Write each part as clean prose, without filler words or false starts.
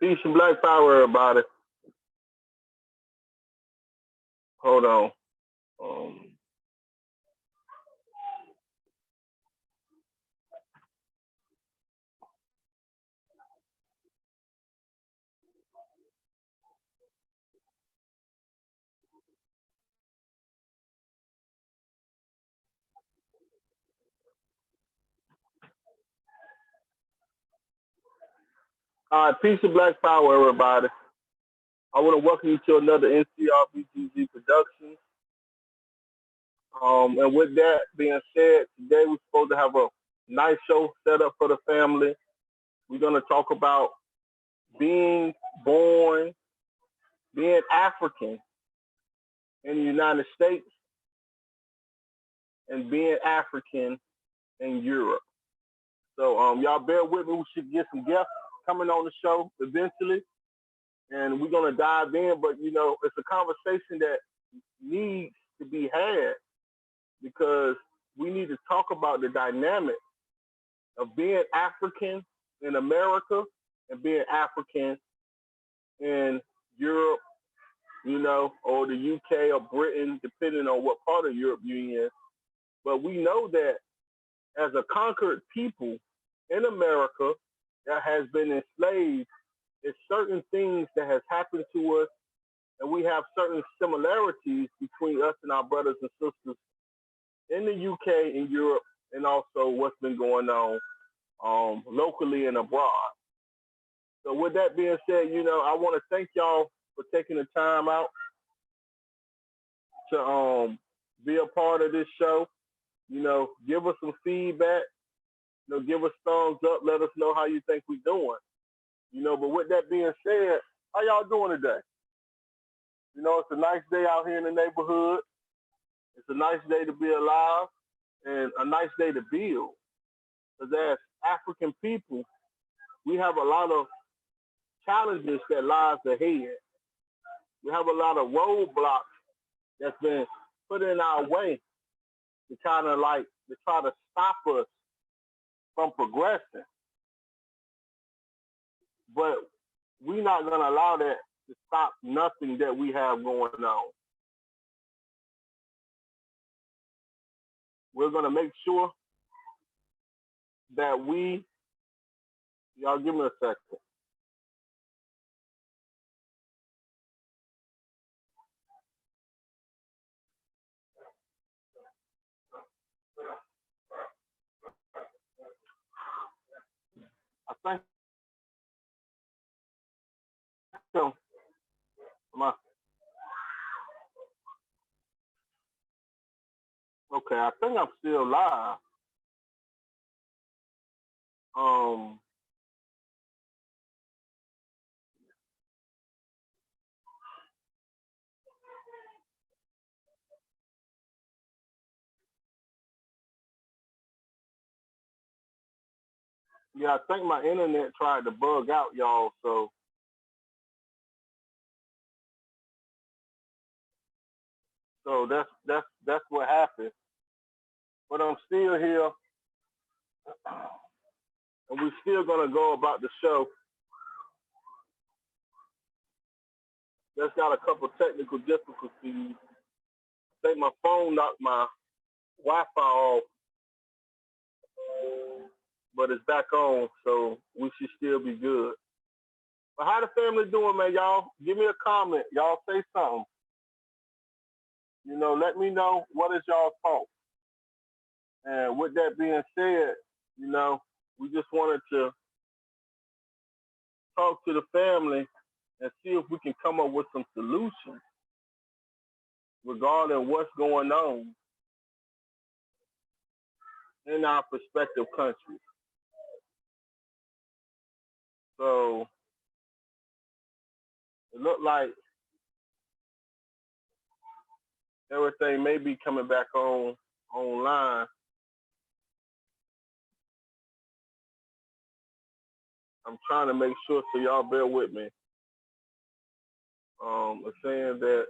Peace and black power, everybody. Hold on. Um, all right, peace and black power, everybody. I want to welcome you to another NCRBGG production. And with that being said, today we're supposed to have a nice show set up for the family. We're going to talk about being born, being African in the United States, and being African in Europe. So y'all bear with me. We should get some guests coming on the show eventually, and we're gonna dive in. But it's a conversation that needs to be had because we need to talk about the dynamic of being African in America and being African in Europe, or the UK or Britain, depending on what part of Europe you're in. But we know that as a conquered people in America that has been enslaved, there's certain things that has happened to us, and we have certain similarities between us and our brothers and sisters in the UK, in Europe, and also what's been going on locally and abroad. So with that being said, I want to thank y'all for taking the time out to be a part of this show. Give us some feedback. Give us thumbs up. Let us know how you think we're doing. But with that being said, how y'all doing today? It's a nice day out here in the neighborhood. It's a nice day to be alive and a nice day to build. Because as African people, we have a lot of challenges that lies ahead. We have a lot of roadblocks that's been put in our way to kind of to try to stop us from progressing. But we're not going to allow that to stop nothing that we have going on. We're going to make sure that y'all give me a second. I think so. Come on. Okay, I think I'm still live. Yeah, I think my internet tried to bug out, y'all. So that's what happened. But I'm still here, and we're still gonna go about the show. Just got a couple technical difficulties. I think my phone knocked my Wi-Fi off, but it's back on, so we should still be good. But how the family doing, man? Y'all give me a comment. Y'all say something. Let me know what is y'all thoughts. And with that being said, we just wanted to talk to the family and see if we can come up with some solutions regarding what's going on in our prospective countries. So it looked like everything may be coming back online. I'm trying to make sure, so y'all bear with me. It's saying that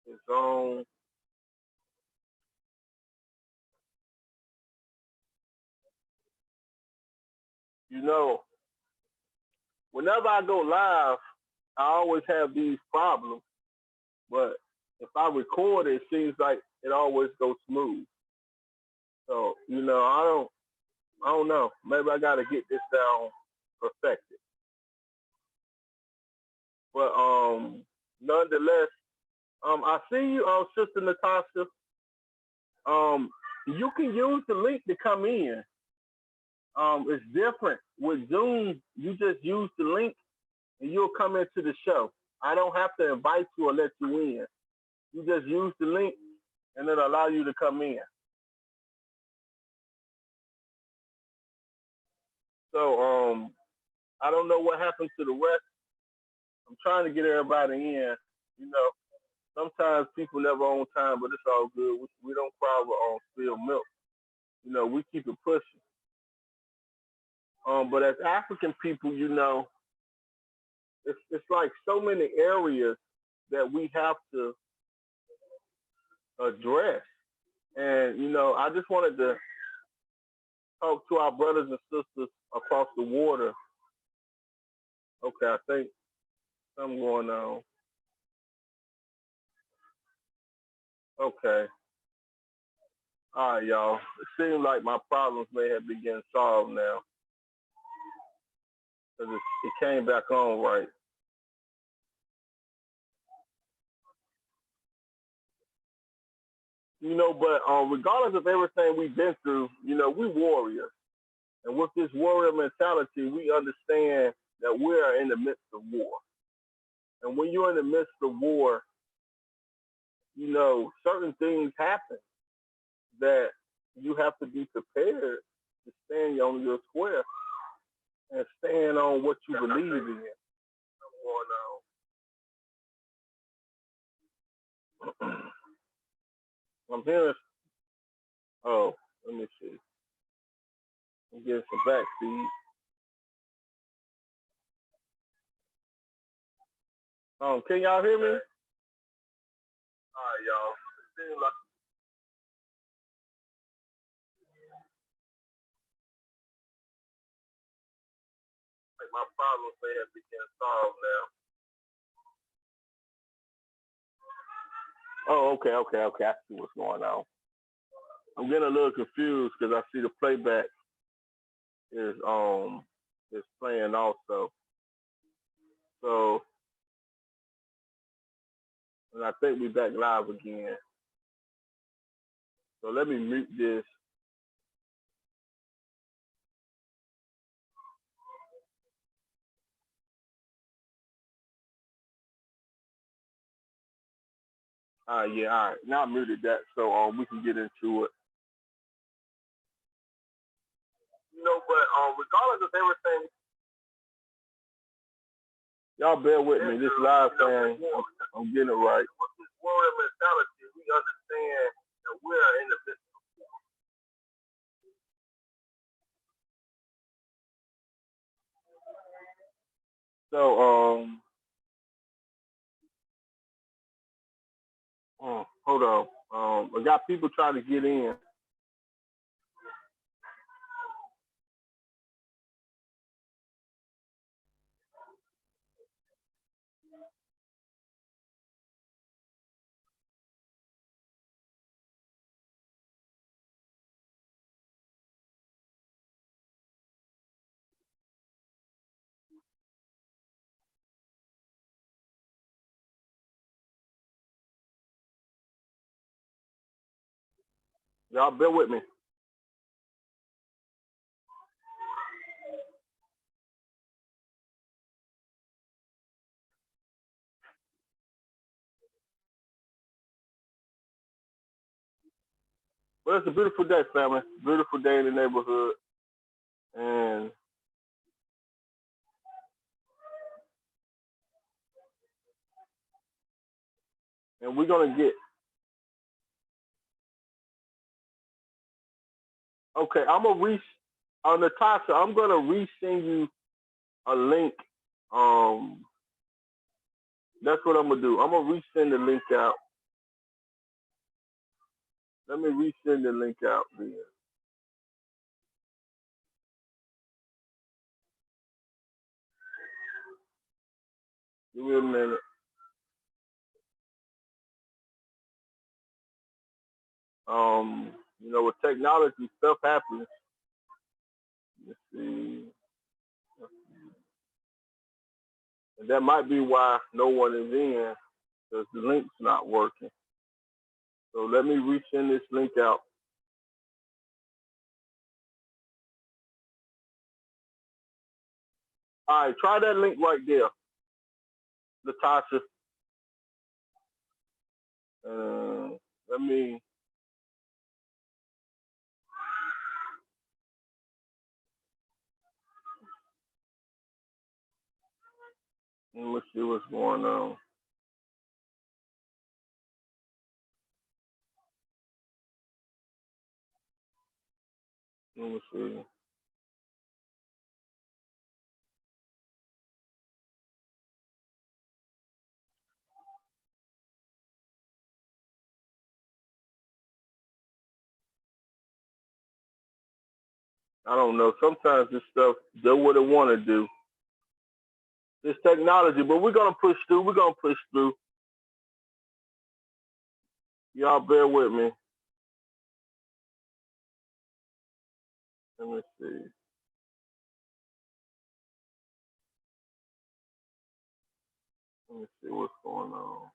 it's on. whenever I go live, I always have these problems. But if I record it, it seems like it always goes smooth. So, I don't know. Maybe I gotta get this down perfected. But nonetheless, I see you, Sister Natasha. You can use the link to come in. It's different with Zoom. You just use the link and you'll come into the show. I don't have to invite you or let you in. You just use the link and it'll allow you to come in. So I don't know what happened to the rest. I'm trying to get everybody in. You know, sometimes people never on time, but it's all good. We don't cry on spilled milk. We keep it pushing. But as African people, it's like so many areas that we have to address. And I just wanted to talk to our brothers and sisters across the water. Okay, I think something going on. Okay. All right, y'all. It seems like my problems may have been getting solved now. Because it came back on right. But regardless of everything we've been through, we warriors. And with this warrior mentality, we understand that we are in the midst of war. And when you're in the midst of war, certain things happen that you have to be prepared to stand on your square and stand on what you believe in. I'm hearing, oh, let me see. I'm getting some backseat. Can y'all hear me? All right, y'all. It seems like my problems may have been solved now. Oh, okay. I see what's going on. I'm getting a little confused because I see the playback is playing also. So, and I think we're back live again. So let me mute this. Yeah, all right. Now I muted that so we can get into it. But regardless of everything, y'all bear with me. This live thing, I'm getting it right. With this warrior mentality, we understand that we're in the midst of war. So, hold on. I got people trying to get in. Y'all bear with me. Well, it's a beautiful day, family. Beautiful day in the neighborhood. And we're gonna get. Okay, I'm gonna Natasha, I'm gonna resend you a link. That's what I'm gonna do. I'm gonna resend the link out. Let me resend the link out then. Give me a minute. You know, with technology, stuff happens. Let's see. And that might be why no one is in, because the link's not working. So let me resend this link out. All right, try that link right there, Latasha. Let me. Let me see what's going on. Let me see. I don't know. Sometimes this stuff do what it want to do. This technology, but we're gonna push through. We're gonna push through. Y'all bear with me. Let me see. Let me see what's going on.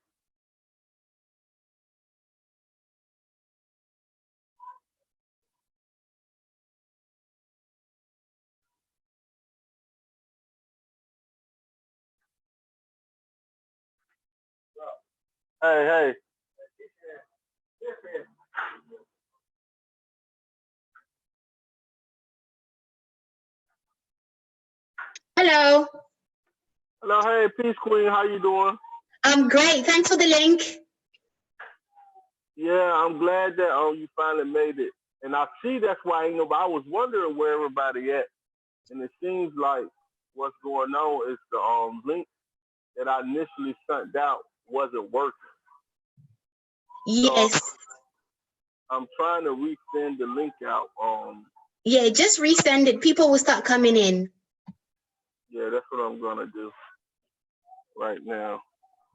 Hey, hey. Hello. Hello, hey, Peace Queen. How you doing? I'm great. Thanks for the link. Yeah, I'm glad that you finally made it. And I see that's why ain't nobody. I was wondering where everybody at, and it seems like what's going on is the link that I initially sent out wasn't working. Yes. So I'm trying to resend the link out. Yeah, just resend it. People will start coming in. Yeah, that's what I'm gonna do right now.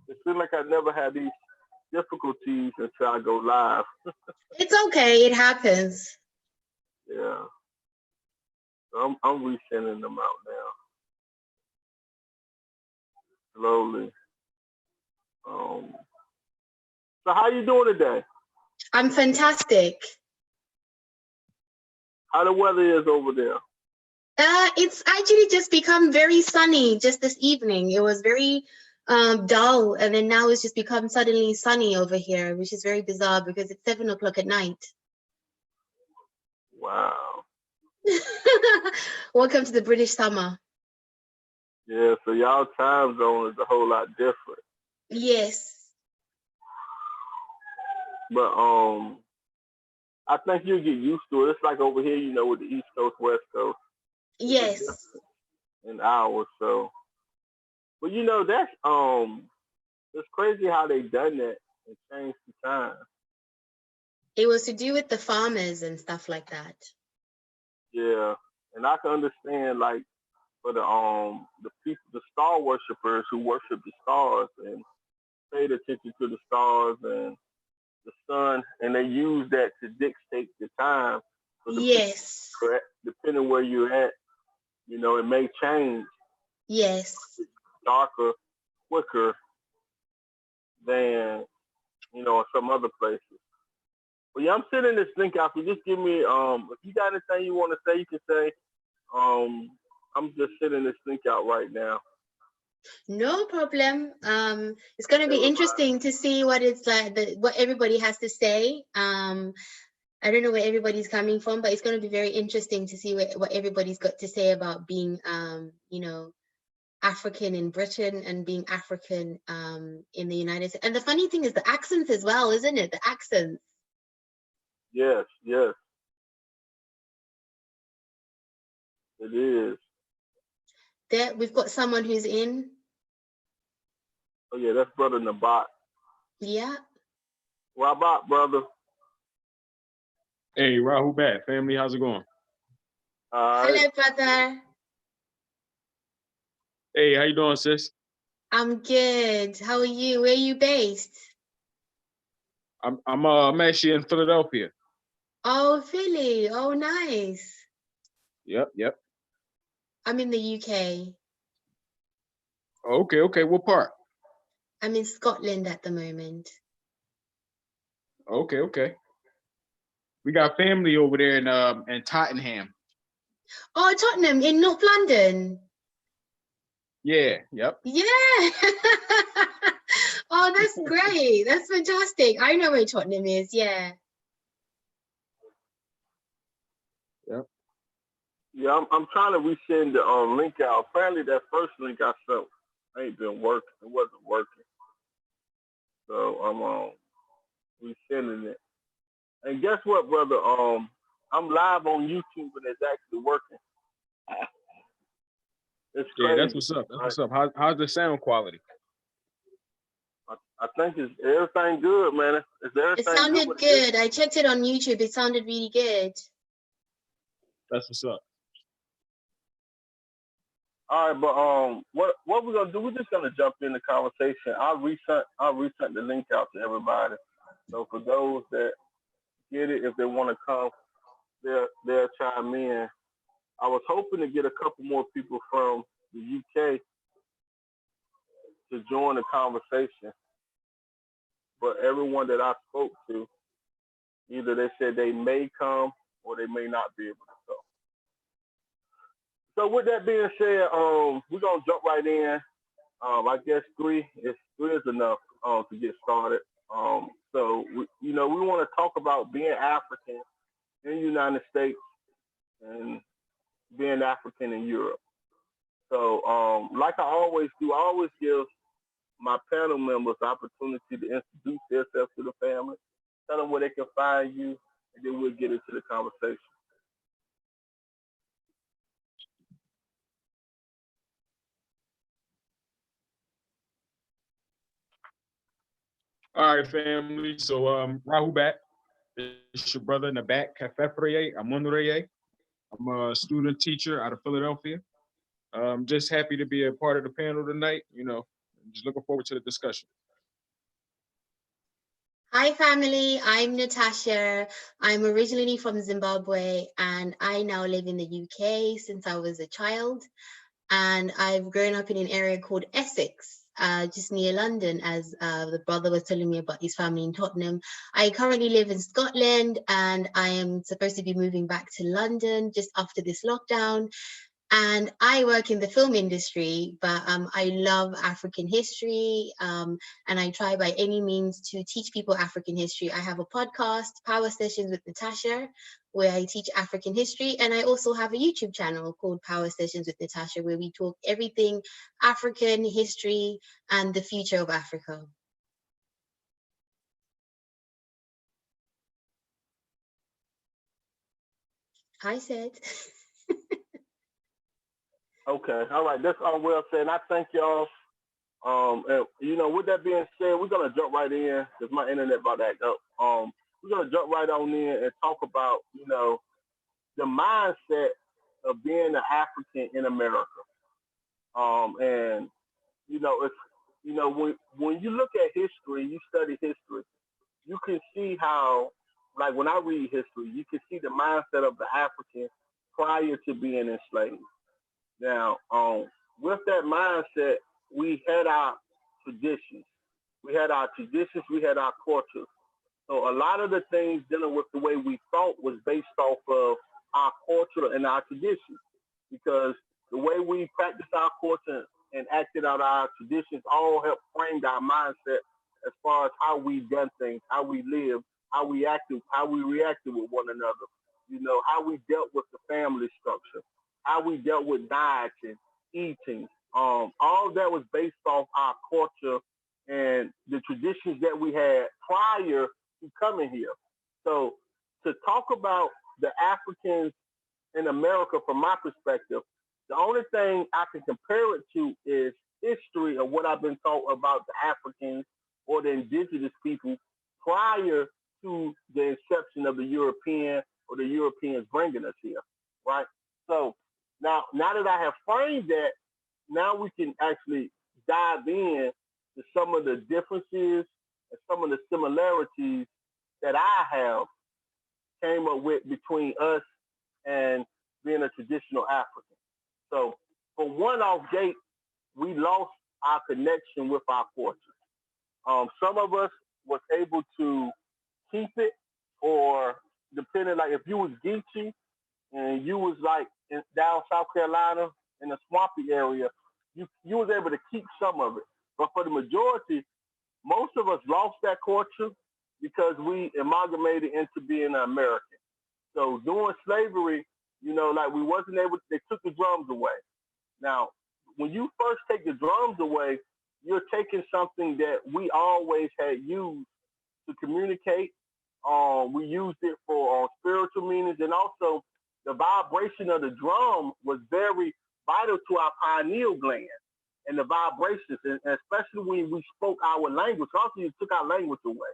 It seems like I never had these difficulties until I go live. It's okay. It happens. Yeah. So I'm resending them out now. Slowly. So how you doing today? I'm fantastic. How the weather is over there? It's actually just become very sunny just this evening. It was very dull, and then now it's just become suddenly sunny over here, which is very bizarre because it's 7 o'clock at night. Wow. Welcome to the British summer. Yeah, so y'all time zone is a whole lot different. Yes. But I think you'll get used to it. It's like over here, you know, with the East Coast, West Coast. Yes. An hour or so. But you know, that's it's crazy how they done that and changed the time. It was to do with the farmers and stuff like that. Yeah. And I can understand like for the people, the star worshipers who worship the stars and paid attention to the stars and the sun, and they use that to dictate the time. So yes. Correct. Depending where you're at, you know, it may change. Yes. Darker, quicker than, you know, some other places. But yeah, I'm sending this link out. So just give me, if you got anything you want to say, you can say. I'm just sending this link out right now. No problem. It's going to be interesting to see what it's like, what everybody has to say. I don't know where everybody's coming from, but it's going to be very interesting to see what everybody's got to say about being, you know, African in Britain and being African in the United States. And the funny thing is the accents as well, isn't it? The accents. Yes, yes. It is. There, we've got someone who's in. Oh yeah, that's Brother Nabat. Yeah. Rabat, brother. Hey, Rahul back. Family, how's it going? Hello, brother. Hey, how you doing, sis? I'm good. How are you? Where are you based? I'm actually in Philadelphia. Oh, Philly. Oh, nice. Yep. I'm in the UK. Okay. What part? I'm in Scotland at the moment. Okay. We got family over there in Tottenham. Oh, Tottenham in North London. Yep. Yeah. Oh, that's great. That's fantastic. I know where Tottenham is. Yeah. Yep. Yeah, I'm trying to resend the link out. Apparently, that first link I sent ain't been working. It wasn't working, so I'm resending it. And guess what, brother? I'm live on YouTube and it's actually working. It's Yeah, that's crazy, what's up. right? How's the sound quality? I think it's everything good, man. Is It everything good sounded with it? good. I checked it on YouTube. It sounded really good. That's what's up. All right, but what we're gonna do? We're just gonna jump in the conversation. I'll resend the link out to everybody. So for those that get it, if they want to come, they'll chime in. I was hoping to get a couple more people from the UK to join the conversation, but everyone that I spoke to, either they said they may come or they may not be able to come. So with that being said, we're gonna jump right in. I guess three is enough to get started. So we want to talk about being African in the United States and being African in Europe. So like I always do, I always give my panel members the opportunity to introduce themselves to the family, tell them where they can find you, and then we'll get into the conversation. All right, family. So Rahul back. It's your brother in the back, Kafefreye Amunreye. I'm a student teacher out of Philadelphia. Just happy to be a part of the panel tonight. Just looking forward to the discussion. Hi, family. I'm Natasha. I'm originally from Zimbabwe and I now live in the UK since I was a child. And I've grown up in an area called Essex, just near London, as the brother was telling me about his family in Tottenham. I currently live in Scotland and I am supposed to be moving back to London just after this lockdown. And I work in the film industry, but I love African history, and I try by any means to teach people African history. I have a podcast, Power Sessions with Natasha, where I teach African history, and I also have a YouTube channel called Power Sessions with Natasha, where we talk everything African history and the future of Africa. Hi, Sid. Okay, all right, that's all well said. And I thank y'all. And with that being said, we're gonna jump right in because my internet about to act up. We're gonna jump right on in and talk about the mindset of being an African in America. And it's when you look at history, you study history, you can see how, like when I read history, you can see the mindset of the African prior to being enslaved. Now, with that mindset, we had our traditions. We had our traditions, we had our culture. So a lot of the things dealing with the way we thought was based off of our culture and our traditions, because the way we practiced our culture and acted out our traditions all helped frame our mindset as far as how we done things, how we lived, how we reacted with one another. How we dealt with the family structure, how we dealt with diets and eating. All of that was based off our culture and the traditions that we had prior to coming here. So to talk about the Africans in America from my perspective, the only thing I can compare it to is history of what I've been taught about the Africans or the indigenous people prior to the inception of the European or the Europeans bringing us here, right? So now that I have framed that, now we can actually dive in to some of the differences and some of the similarities that I have came up with between us and being a traditional African. So from one off gate, we lost our connection with our culture. Some of us was able to keep it, or depending, like if you was Geechee and you was like down South Carolina in the swampy area, you was able to keep some of it. But for the majority, most of us lost that culture because we amalgamated into being an American. So during slavery, like we wasn't able, they took the drums away. Now, when you first take the drums away, you're taking something that we always had used to communicate. We used it for spiritual meanings, and also the vibration of the drum was very vital to our pineal gland and the vibrations, and especially when we spoke our language. Also, you took our language away.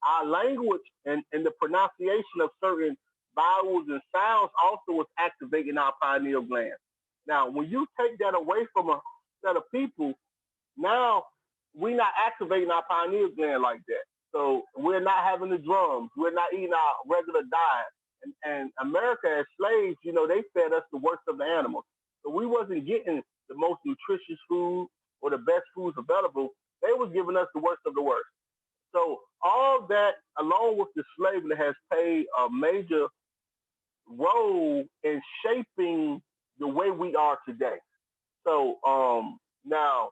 Our language and the pronunciation of certain vowels and sounds also was activating our pineal gland. Now, when you take that away from a set of people, now we're not activating our pineal gland like that. So we're not having the drums. We're not eating our regular diet. And America as slaves, they fed us the worst of the animals. So we wasn't getting the most nutritious food or the best foods available. They was giving us the worst of the worst. So all that, along with the slavery, has played a major role in shaping the way we are today. So now,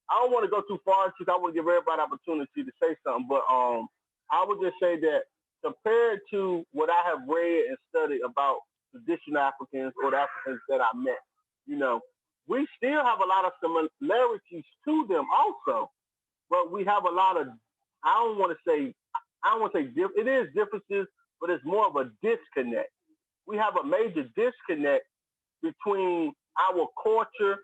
I don't want to go too far because I want to give everybody an opportunity to say something, but I would just say that compared to what I have read and studied about traditional Africans or the Africans that I met, we still have a lot of similarities to them also, but we have a lot of, I don't want to say it is differences, but it's more of a disconnect. We have a major disconnect between our culture,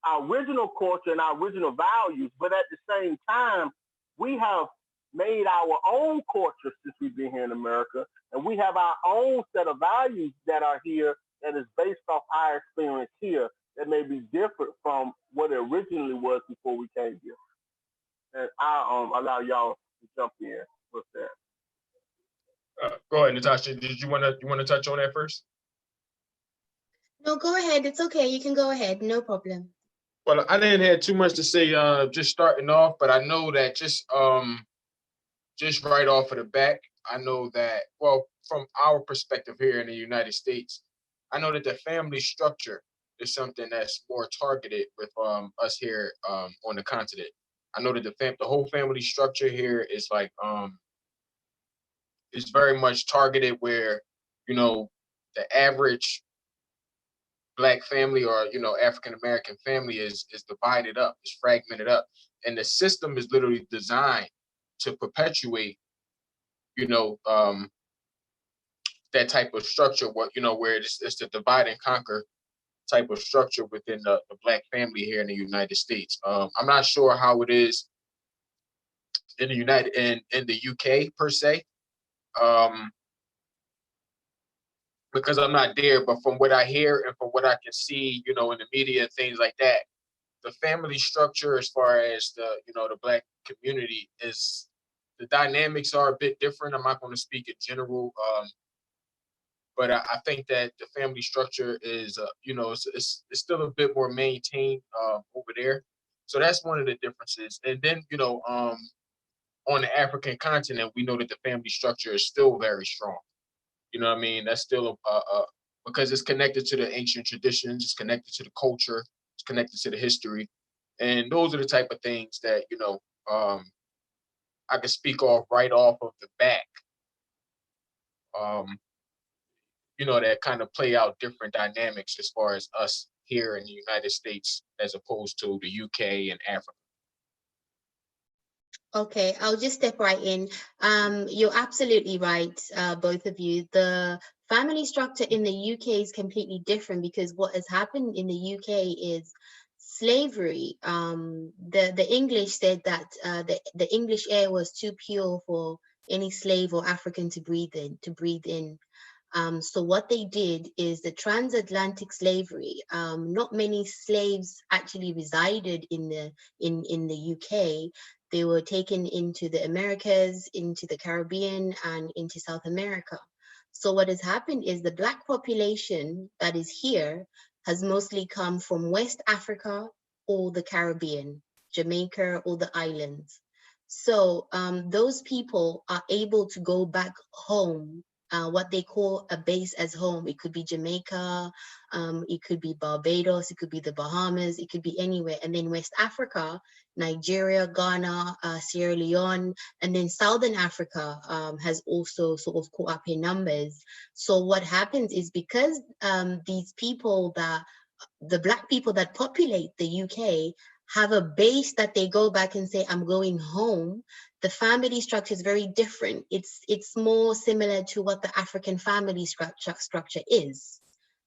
our original culture, and our original values. But at the same time, we have made our own culture since we've been here in America, and we have our own set of values that are here that is based off our experience here that may be different from what it originally was before we came here. And I allow y'all to jump in with that. Go ahead, Natasha. Did you want to touch on that first? No, go ahead. It's okay. You can go ahead. No problem. Well, I didn't have too much to say just starting off, but I know that just right off of the back, I know that, well, from our perspective here in the United States, I know that the family structure is something that's more targeted with us here on the continent. I know that the whole family structure here is like is very much targeted where, the average Black family or, African American family is divided up, is fragmented up. And the system is literally designed to perpetuate, that type of structure, where it's the divide and conquer type of structure within the Black family here in the United States. I'm not sure how it is in the UK per se. Because I'm not there, but from what I hear and from what I can see, in the media and things like that, the family structure as far as the Black community is, the dynamics are a bit different. I'm not going to speak in general, but I think that the family structure is, it's still a bit more maintained over there. So that's one of the differences. And then, on the African continent, we know that the family structure is still very strong. You know what I mean? That's still because it's connected to the ancient traditions, it's connected to the culture, it's connected to the history. And those are the type of things that, I can speak right off of the back, that kind of play out different dynamics as far as us here in the United States as opposed to the UK and Africa. Okay, I'll just step right in. You're absolutely right, both of you. The family structure in the UK is completely different because what has happened in the UK is slavery. The English said that the English air was too pure for any slave or African to breathe in. So what they did is the transatlantic slavery. Not many slaves actually resided in the UK. They were taken into the Americas, into the Caribbean, and into South America. So what has happened is the Black population that is here has mostly come from West Africa or the Caribbean, Jamaica or the islands. So those people are able to go back home, what they call a base as home. It could be Jamaica, it could be Barbados, it could be the Bahamas, it could be anywhere. And then West Africa, Nigeria, Ghana, Sierra Leone, and then Southern Africa has also sort of caught up in numbers. So what happens is because these people the Black people that populate the UK have a base that they go back and say, I'm going home, the family structure is very different. It's more similar to what the African family structure is.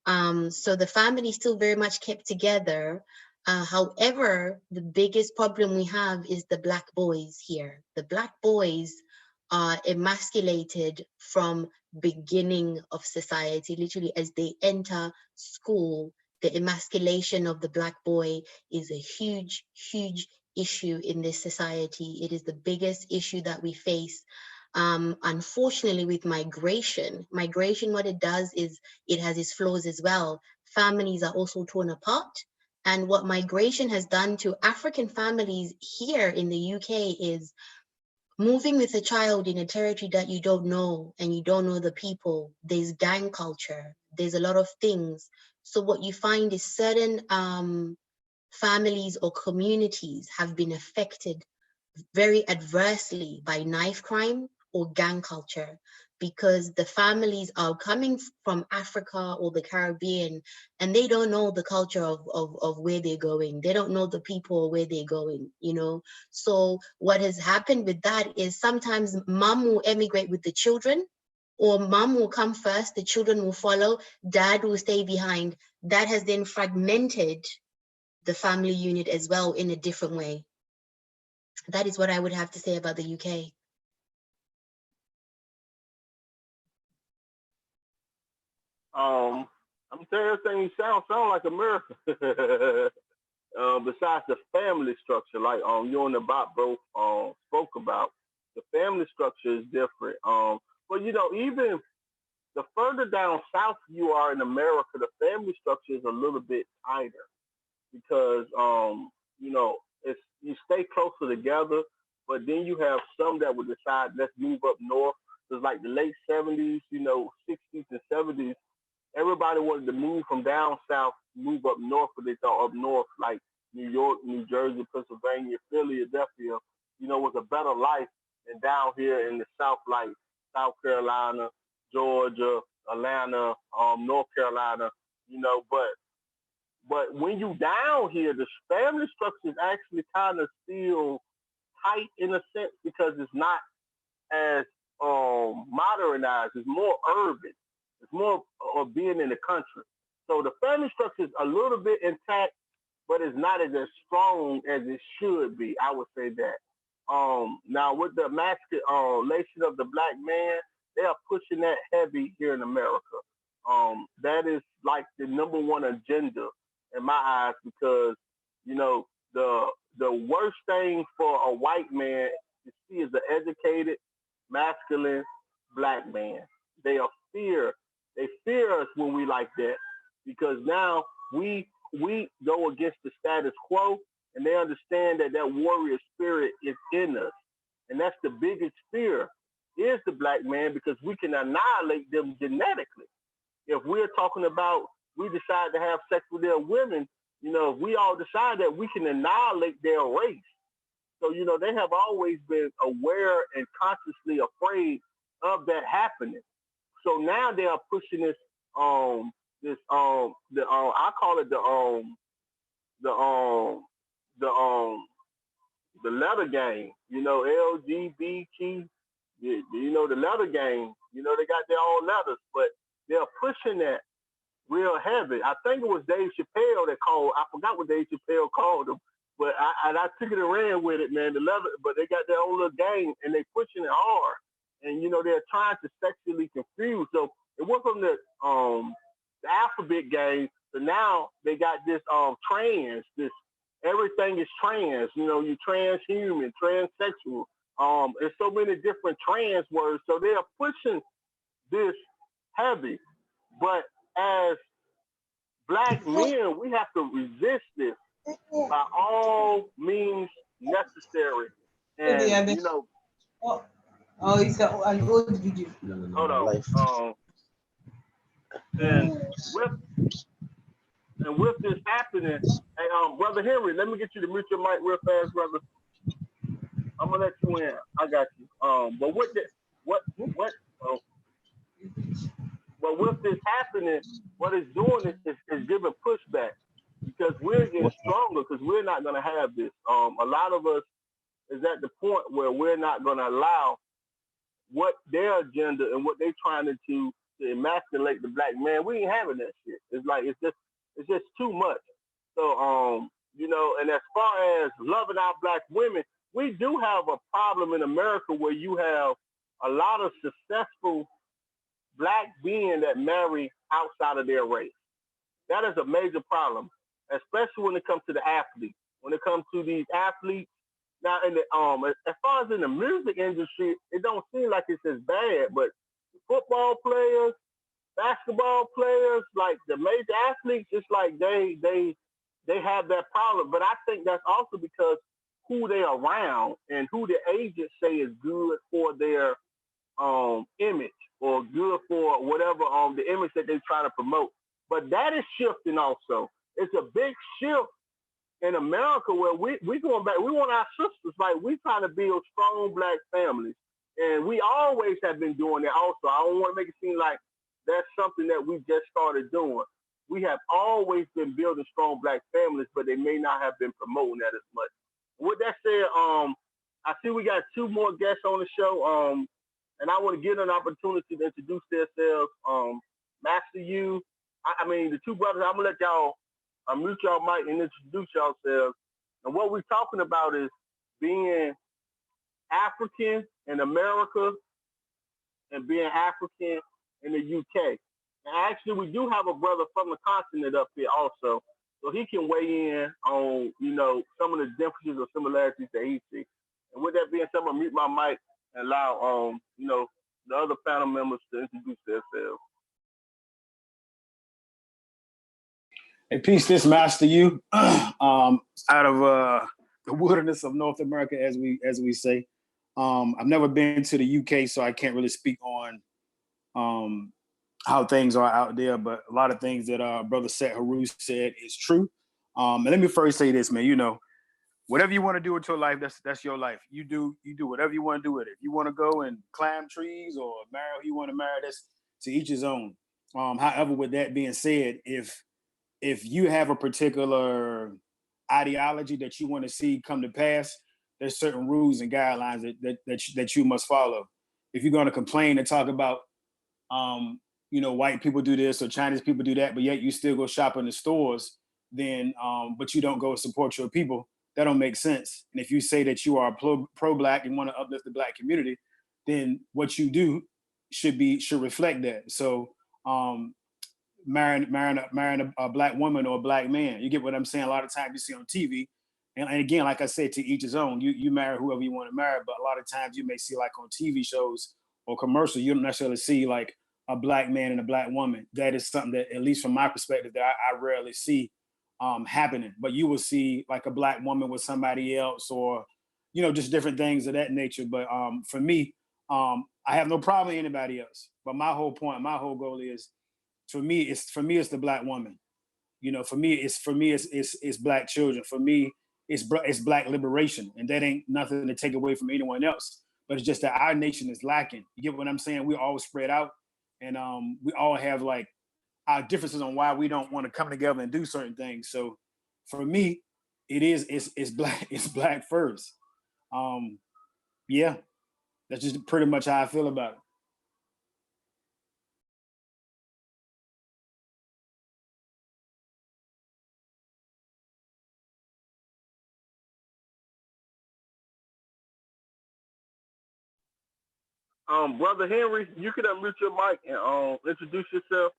So the family is still very much kept together. However, the biggest problem we have is the Black boys here. The Black boys are emasculated from beginning of society, literally as they enter school. The emasculation of the Black boy is a huge, huge issue in this society. It is the biggest issue that we face. Unfortunately, with migration, what it does is it has its flaws as well. Families are also torn apart. And what migration has done to African families here in the UK is moving with a child in a territory that you don't know and you don't know the people. There's gang culture, there's a lot of things. So what you find is certain families or communities have been affected very adversely by knife crime or gang culture, because the families are coming from Africa or the Caribbean and they don't know the culture of where they're going. They don't know the people where they're going, you know? So what has happened with that is sometimes mom will emigrate with the children, or mom will come first, the children will follow, dad will stay behind. That has then fragmented the family unit as well in a different way. That is what I would have to say about the UK. I'm telling everything you sound like America. Besides the family structure, like you and the Bot both spoke about, the family structure is different. But you know, even the further down south you are in America, the family structure is a little bit tighter because you know, it's you stay closer together, but then you have some that would decide let's move up north. It's like the late 70s, you know, 60s and 70s. Everybody wanted to move from down south, move up north, but they thought up north, like New York, New Jersey, Pennsylvania, Philadelphia, you know, was a better life than down here in the south, like South Carolina, Georgia, Atlanta, North Carolina, you know. But when you down here, the family structure is actually kind of still tight in a sense because it's not as modernized. It's more urban. It's more of being in the country. So the family structure is a little bit intact, but it's not as strong as it should be. I would say that. Now with the emasculation of the Black man, they are pushing that heavy here in America. That is like the number one agenda in my eyes because you know the worst thing for a white man to see is an educated, masculine Black man. They are fear. They fear us when we like that because now we go against the status quo, and they understand that that warrior spirit is in us, and that's the biggest fear is the Black man because we can annihilate them genetically. If we're talking about we decide to have sex with their women, you know, if we all decide that we can annihilate their race. So, you know, they have always been aware and consciously afraid of that happening. So now they are pushing I call it the the letter game, you know, LGBT, you know, the letter game, you know, they got their own letters, but they're pushing that real heavy. I think it was Dave Chappelle that called. I forgot what Dave Chappelle called them, but I took it and ran with it, man. The leather, but they got their own little game and they pushing it hard, and you know they're trying to sexually confuse. So went from the alphabet game to now they got this trans, this everything is trans, you know, you transhuman, transsexual. There's so many different trans words. So they are pushing this heavy. But as black men, we have to resist this by all means necessary. And you know, oh, it's an old video. hold on. And with this happening, hey, brother Henry, let me get you to mute your mic real fast, brother. I'm gonna let you in. I got you. But with this, uh, but with this happening, what it's doing is giving pushback because we're getting stronger because we're not gonna have this. A lot of us is at the point where we're not gonna allow what their agenda and what they're trying to do to emasculate the black man. We ain't having that shit. It's like it's just too much. So you know, and as far as loving our black women, we do have a problem in America where you have a lot of successful black men that marry outside of their race. That is a major problem, especially when it comes to the athletes. When it comes to these athletes, now in the as far as in the music industry, it don't seem like it's as bad, but football players, basketball players, like the major athletes, it's like they have that problem. But I think that's also because who they are around and who the agents say is good for their image or good for whatever the image that they're trying to promote. But that is shifting also. It's a big shift in America where we going back. We want our sisters, like we trying to build strong black families, and we always have been doing that. Also, I don't want to make it seem like that's something that we just started doing. We have always been building strong black families, but they may not have been promoting that as much. With that said, I see we got two more guests on the show, and I want to give them an opportunity to introduce themselves. Master U, I mean the two brothers. I'm gonna let y'all mute y'all mic and introduce yourselves. And what we're talking about is being African in America and being African in the UK. And actually, we do have a brother from the continent up here also, so he can weigh in on, you know, some of the differences or similarities that he sees. And with that being said, I'm gonna mute my mic and allow, you know, the other panel members to introduce themselves. Hey, peace, this Master U, out of the wilderness of North America, as we say. I've never been to the UK, so I can't really speak on how things are out there. But a lot of things that Brother Heru said is true. And let me first say this, man. You know, whatever you want to do with your life, that's your life. You do whatever you want to do with it. If you want to go and climb trees or marry who you want to marry, that's to each his own. However, with that being said, if you have a particular ideology that you want to see come to pass, there's certain rules and guidelines that you must follow. If you're going to complain and talk about, you know, white people do this or Chinese people do that, but yet you still go shop in the stores, then, but you don't go support your people, that don't make sense. And if you say that you are pro-black and want to uplift the black community, then what you do should reflect that. So, marrying a black woman or a black man. You get what I'm saying? A lot of times you see on TV, and again, like I said, to each his own. You marry whoever you want to marry, but a lot of times you may see like on TV shows or commercials, you don't necessarily see like a black man and a black woman. That is something that, at least from my perspective, that I rarely see happening. But you will see like a black woman with somebody else, or you know, just different things of that nature. But for me, I have no problem with anybody else. But my whole point, my whole goal is, for me, it's the black woman. You know, for me, it's black children. For me, it's black liberation, and that ain't nothing to take away from anyone else. But it's just that our nation is lacking. You get what I'm saying? We're all spread out, and we all have like our differences on why we don't want to come together and do certain things. So, for me, it's black first. Yeah, that's just pretty much how I feel about it. Brother Henry, you can unmute your mic and introduce yourself.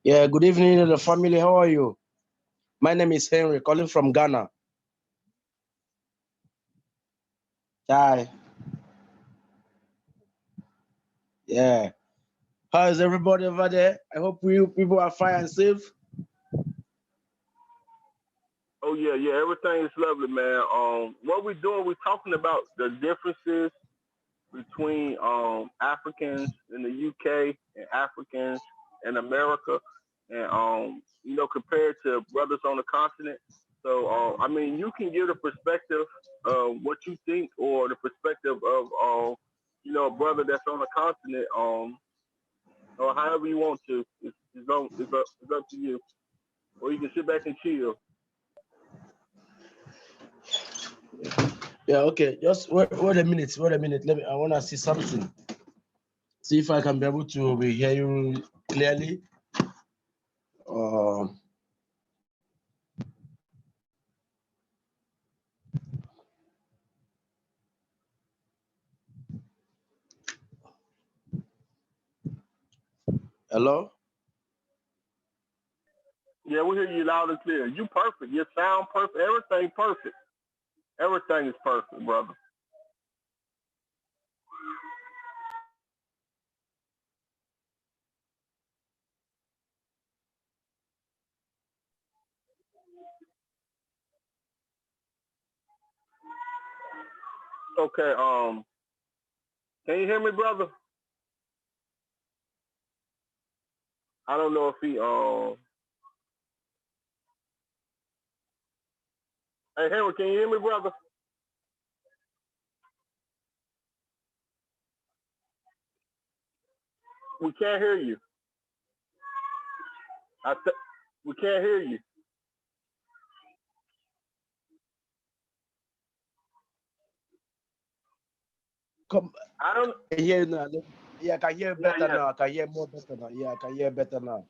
Yeah, good evening to the family. How are you? My name is Henry, calling from Ghana. Hi. Yeah. How is everybody over there? I hope you people are fine and safe. Oh yeah, yeah, everything is lovely, man. What we're doing, we're talking about the differences between Africans in the UK and Africans in America, and compared to brothers on the continent. So I mean, you can give a perspective of what you think, or the perspective of a brother that's on the continent, or however you want to. It's up to you, or you can sit back and chill. Yeah, okay. Just wait a minute. Wait a minute. I want to see something. See if I can be able to hear you clearly. Hello? Yeah, we hear you loud and clear. You perfect. You sound perfect. Everything perfect. Everything is perfect, brother. Okay, can you hear me, brother? I don't know if he hey Henry, can you hear me, brother? We can't hear you. We can't hear you. Come. I don't I hear now. Yeah, I can hear better yeah. now. I can hear more better now. Yeah, I can hear better now.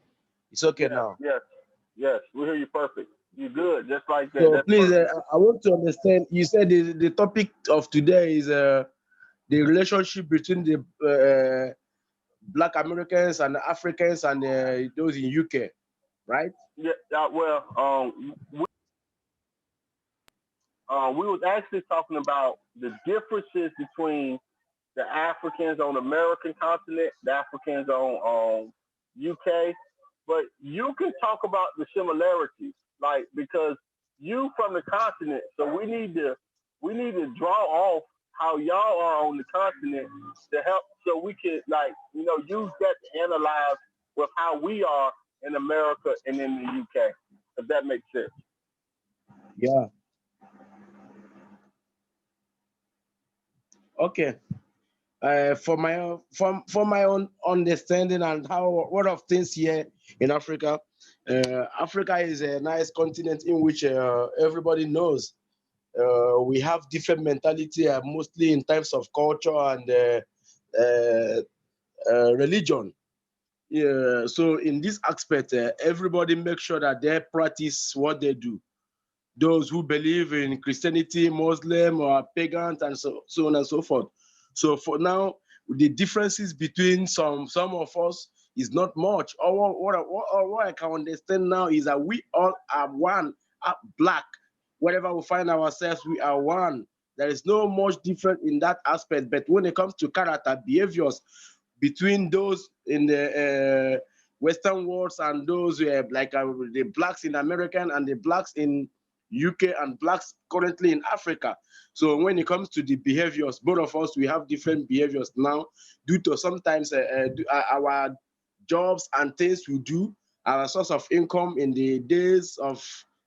It's okay now. Yes. We hear you perfect. You good, just like that. So That's please, perfect. I want to understand. You said the topic of today is the relationship between the Black Americans and Africans and those in UK, right? Yeah, well, we was actually talking about the differences between the Africans on the American continent, the Africans on UK, but you can talk about the similarities, like because you from the continent, so we need to draw off how y'all are on the continent to help, so we can use that to analyze with how we are in America and in the UK, if that makes sense. Yeah. Okay. For my own understanding and what of things here in Africa, Africa is a nice continent in which everybody knows we have different mentality, mostly in terms of culture and religion. Yeah, so in this aspect, everybody makes sure that they practice what they do. Those who believe in Christianity, Muslim, or pagans, and so on and so forth. So for now, the differences between some of us is not much. What I can understand now is that we all are one, are black. Wherever we find ourselves, we are one. There is no much different in that aspect. But when it comes to character, behaviors between those in the Western worlds and those the blacks in American and the blacks in UK and blacks currently in Africa. So when it comes to the behaviors, both of us, we have different behaviors now due to sometimes our jobs and things we do, our source of income in the days of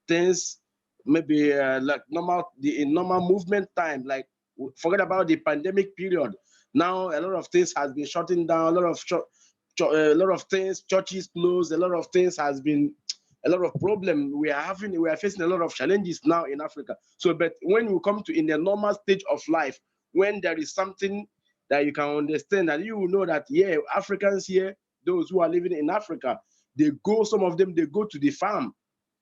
things, maybe like in normal movement time, like forget about the pandemic period. Now a lot of things has been shutting down, a lot of things, churches closed, a lot of things has been a lot of problem we are facing a lot of challenges now in Africa. So, but when you come to in the normal stage of life, when there is something that you can understand, that you will know that Africans here, those who are living in Africa, some of them they go to the farm.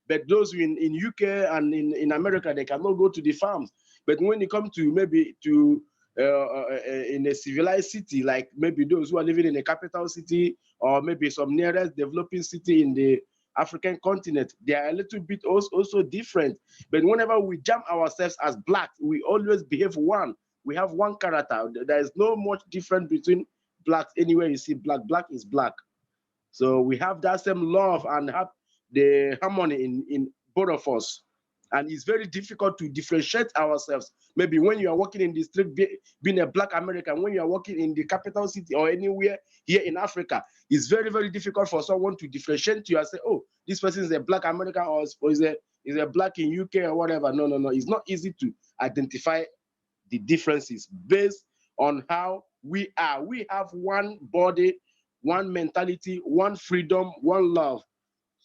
But those who in UK and in America, they cannot go to the farms. But when you come to maybe to in a civilized city, like maybe those who are living in a capital city or maybe some nearest developing city in the African continent, they are a little bit also different. But whenever we jam ourselves as black, we always behave one. We have one character. There is no much difference between blacks. Anywhere you see black, black is black. So we have that same love and have the harmony in both of us. And it's very difficult to differentiate ourselves. Maybe when you are walking in the street, being a black American, when you are walking in the capital city or anywhere here in Africa, it's very, very difficult for someone to differentiate you and say, oh, this person is a black American or is a black in UK or whatever. No, no, no. It's not easy to identify the differences based on how we are. We have one body, one mentality, one freedom, one love.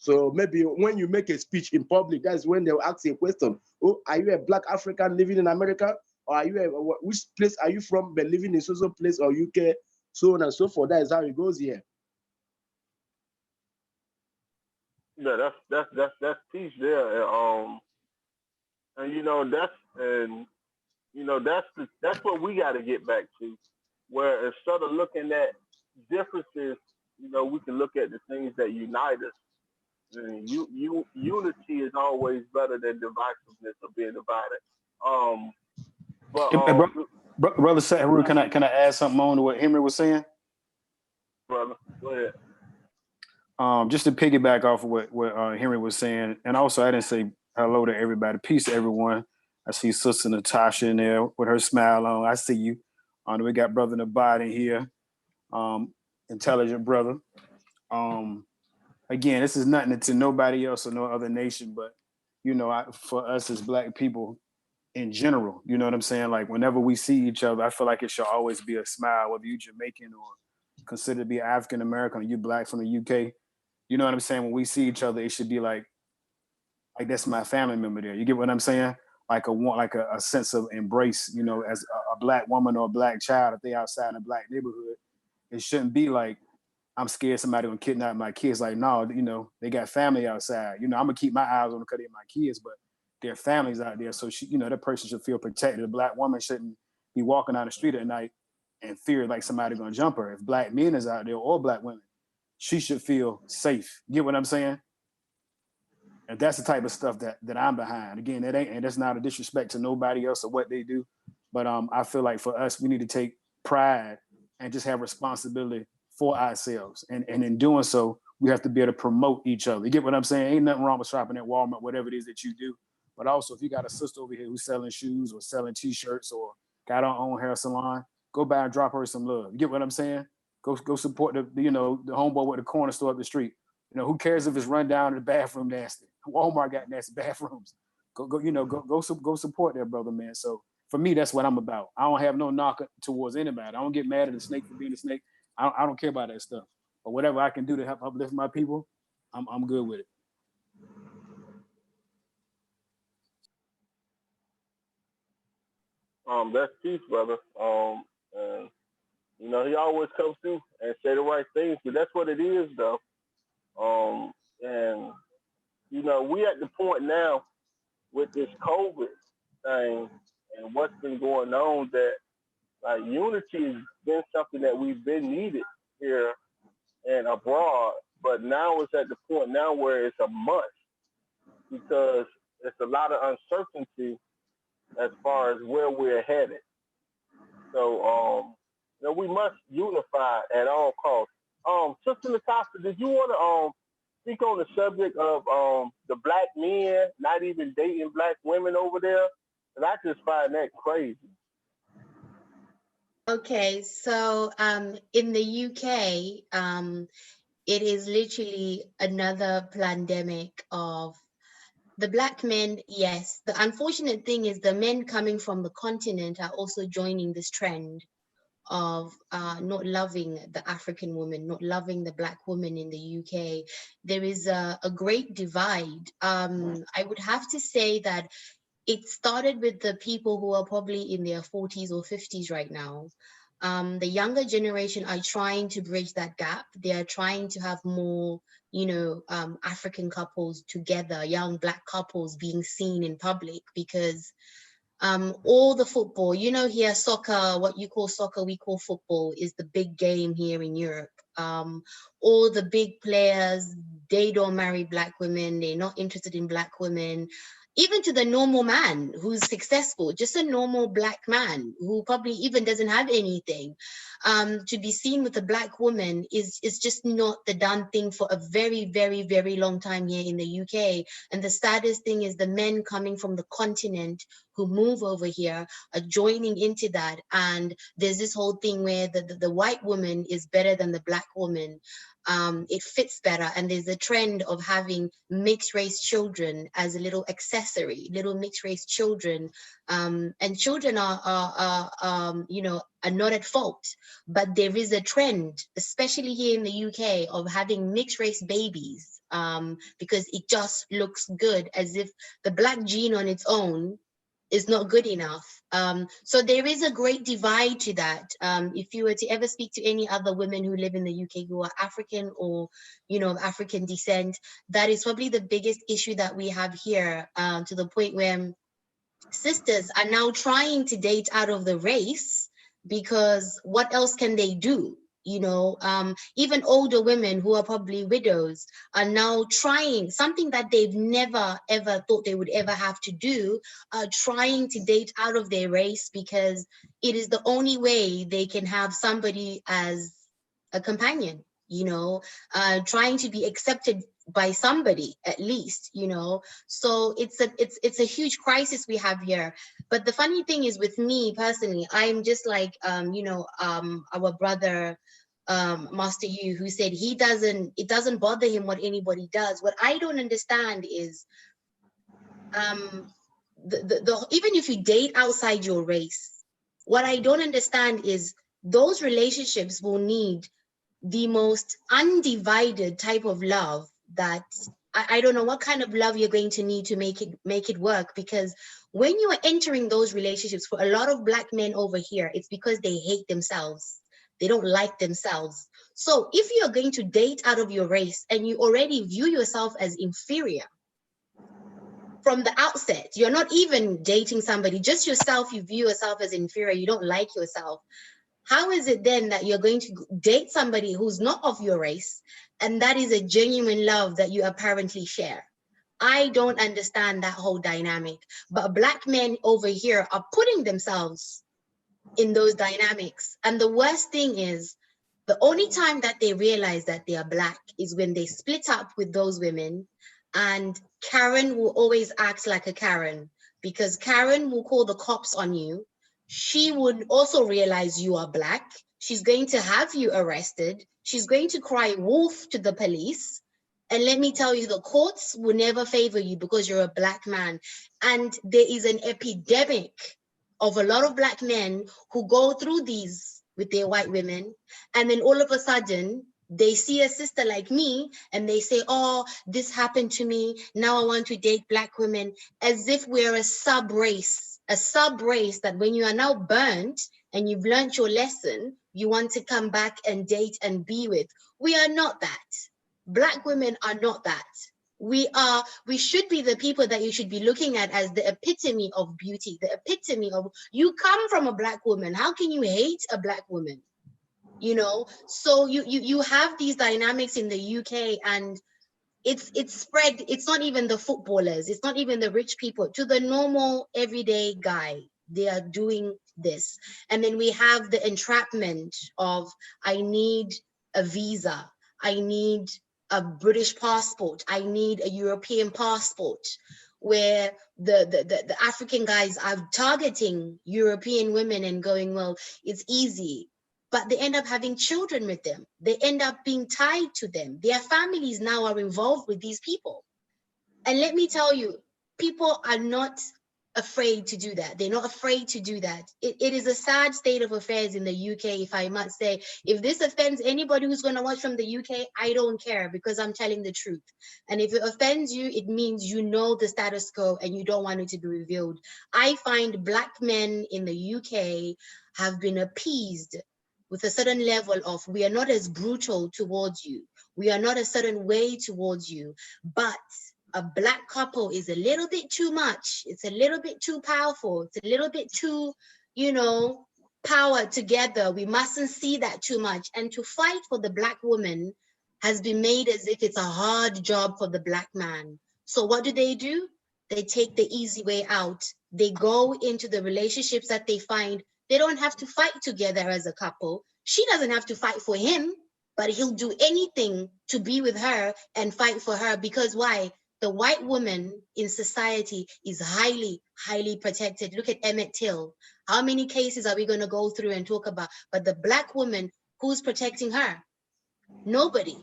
So maybe when you make a speech in public, that's when they'll ask you a question. Oh, are you a black African living in America? Or are you which place are you from, but living in social place or UK, so on and so forth. That is how it goes here. Yeah, that's peace there. And that's what we got to get back to, where instead of looking at differences, we can look at the things that unite us. And unity is always better than divisiveness or being divided. Brother Heru, can I add something on to what Henry was saying? Brother, go ahead. Just to piggyback off of what Henry was saying, and also I didn't say hello to everybody. Peace to everyone. I see Sister Natasha in there with her smile on. I see you. We got Brother Nabad in here, intelligent brother. Again, this is nothing to nobody else or no other nation, but for us as Black people in general, you know what I'm saying? Like whenever we see each other, I feel like it should always be a smile, whether you're Jamaican or considered to be African American or you Black from the UK. You know what I'm saying? When we see each other, it should be like that's my family member there. You get what I'm saying? Like a sense of embrace, as a Black woman or a Black child, if they outside in a Black neighborhood, it shouldn't be like, I'm scared somebody gonna kidnap my kids. Like, no, they got family outside. I'm gonna keep my eyes on them because they're my kids, but their families out there. So that person should feel protected. A Black woman shouldn't be walking down the street at night and fear like somebody gonna jump her. If Black men is out there or Black women, she should feel safe. Get what I'm saying? And that's the type of stuff that I'm behind. Again, that's not a disrespect to nobody else or what they do. But I feel like for us, we need to take pride and just have responsibility for ourselves. And in doing so, we have to be able to promote each other. You get what I'm saying? Ain't nothing wrong with shopping at Walmart, whatever it is that you do. But also, if you got a sister over here who's selling shoes or selling T-shirts or got her own hair salon, go by and drop her some love. You get what I'm saying? Go support the homeboy with the corner store up the street. Who cares if it's run down in the bathroom nasty? Walmart got nasty bathrooms. Go support that brother, man. So for me, that's what I'm about. I don't have no knock towards anybody. I don't get mad at a snake for being a snake. I don't care about that stuff. But whatever I can do to help uplift my people, I'm good with it. That's peace, brother. And he always comes through and say the right things, but that's what it is, though. And we at the point now with this COVID thing and what's been going on that like unity has been something that we've been needed here and abroad, but now it's at the point now where it's a must because it's a lot of uncertainty as far as where we're headed. So we must unify at all costs. Sister Natasha, did you want to speak on the subject of the Black men not even dating Black women over there? And I just find that crazy. Okay, so in the UK, it is literally another pandemic of the Black men. Yes, the unfortunate thing is the men coming from the continent are also joining this trend of not loving the African woman, not loving the Black woman in the UK. There is a great divide. I would have to say that it started with the people who are probably in their 40s or 50s right now. The younger generation are trying to bridge that gap. They are trying to have more, African couples together, young Black couples being seen in public, because all the football, here soccer, what you call soccer, we call football, is the big game here in Europe. All the big players, they don't marry Black women. They're not interested in Black women. Even to the normal man who's successful, just a normal Black man who probably even doesn't have anything, to be seen with a Black woman is just not the done thing for a very, very, very long time here in the UK. And the saddest thing is the men coming from the continent who move over here are joining into that. And there's this whole thing where the white woman is better than the Black woman. It fits better, and there's a trend of having mixed race children as a little accessory, little mixed race children, and children are not at fault, but there is a trend, especially here in the UK, of having mixed race babies, because it just looks good, as if the Black gene on its own is not good enough. So there is a great divide to that. If you were to ever speak to any other women who live in the UK who are African or, of African descent, that is probably the biggest issue that we have here, to the point where sisters are now trying to date out of the race, because what else can they do? Even older women who are probably widows are now trying something that they've never ever thought they would ever have to do, trying to date out of their race, because it is the only way they can have somebody as a companion, trying to be accepted by somebody at least, so it's a huge crisis we have here. But the funny thing is, with me personally, I'm just like our brother Master Yu, who said it doesn't bother him what anybody does. What I don't understand is even if you date outside your race, what I don't understand is those relationships will need the most undivided type of love that I don't know what kind of love you're going to need to make it work. Because when you are entering those relationships, for a lot of Black men over here, it's because they hate themselves. They don't like themselves. So if you're going to date out of your race and you already view yourself as inferior from the outset, you're not even dating somebody, just yourself, you view yourself as inferior, you don't like yourself. How is it then that you're going to date somebody who's not of your race, and that is a genuine love that you apparently share? I don't understand that whole dynamic. But Black men over here are putting themselves in those dynamics. And the worst thing is, the only time that they realize that they are Black is when they split up with those women, and Karen will always act like a Karen, because Karen will call the cops on you. She would also realize you are Black. She's going to have you arrested. She's going to cry wolf to the police. And let me tell you, the courts will never favor you because you're a Black man. And there is an epidemic of a lot of Black men who go through these with their white women. And then all of a sudden, they see a sister like me and they say, oh, this happened to me. Now I want to date Black women, as if we're a sub race that when you are now burnt and you've learned your lesson, you want to come back and date and be with. We are not that. Black women are not that. We should be the people that you should be looking at as the epitome of beauty, the epitome of, you come from a Black woman. How can you hate a Black woman? So you have these dynamics in the UK, and it's spread. It's not even the footballers, it's not even the rich people. To the normal everyday guy, they are doing this. And then we have the entrapment of, I need a visa, I need a British passport, I need a European passport, where the African guys are targeting European women and going, well, it's easy. But they end up having children with them. They end up being tied to them. Their families now are involved with these people. And let me tell you, people are not afraid to do that. They're not afraid to do that. It is a sad state of affairs in the UK, if I must say. If this offends anybody who's going to watch from the UK, I don't care, because I'm telling the truth. And if it offends you, it means you know the status quo and you don't want it to be revealed. I find Black men in the UK have been appeased with a certain level of, we are not as brutal towards you. We are not a certain way towards you, but a Black couple is a little bit too much. It's a little bit too powerful. It's a little bit too, you know, power together. We mustn't see that too much. And to fight for the Black woman has been made as if it's a hard job for the Black man. So what do? They take the easy way out. They go into the relationships that they find. They don't have to fight together as a couple. She doesn't have to fight for him, but he'll do anything to be with her and fight for her. Because why? The white woman in society is highly, highly protected. Look at Emmett Till. How many cases are we going to go through and talk about? But the Black woman, who's protecting her? Nobody.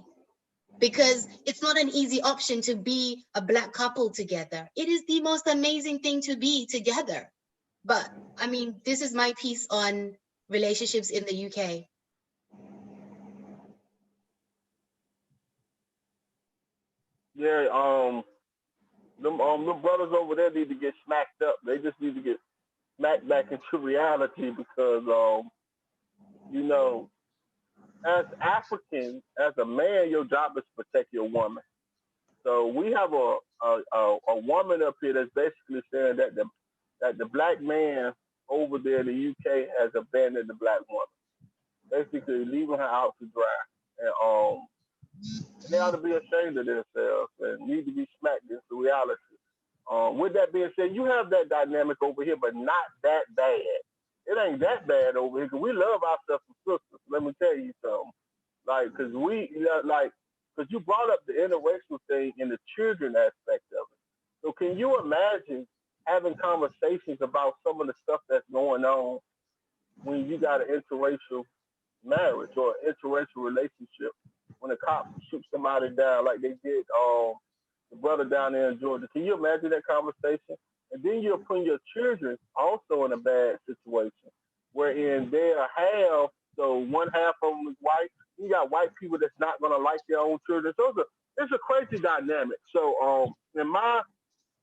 Because it's not an easy option to be a Black couple together. It is the most amazing thing to be together. But I mean, this is my piece on relationships in the UK. Yeah, them brothers over there need to get smacked up. They just need to get smacked back into reality because you know, as Africans, as a man, your job is to protect your woman. So we have a woman up here that's basically saying that the Black man over there in the UK has abandoned the Black woman, basically leaving her out to dry. And they ought to be ashamed of themselves and need to be smacked into reality. With that being said, you have that dynamic over here, but not that bad. It ain't that bad over here because we love ourselves and sisters. Let me tell you something. Like, because because you brought up the interracial thing and the children aspect of it. So can you imagine having conversations about some of the stuff that's going on when you got an interracial marriage or interracial relationship? When the cops shoot somebody down like they did the brother down there in Georgia. Can you imagine that conversation? And then you're putting your children also in a bad situation, wherein they're half, so one half of them is white. You got white people that's not gonna like their own children. So it's a crazy dynamic. So in my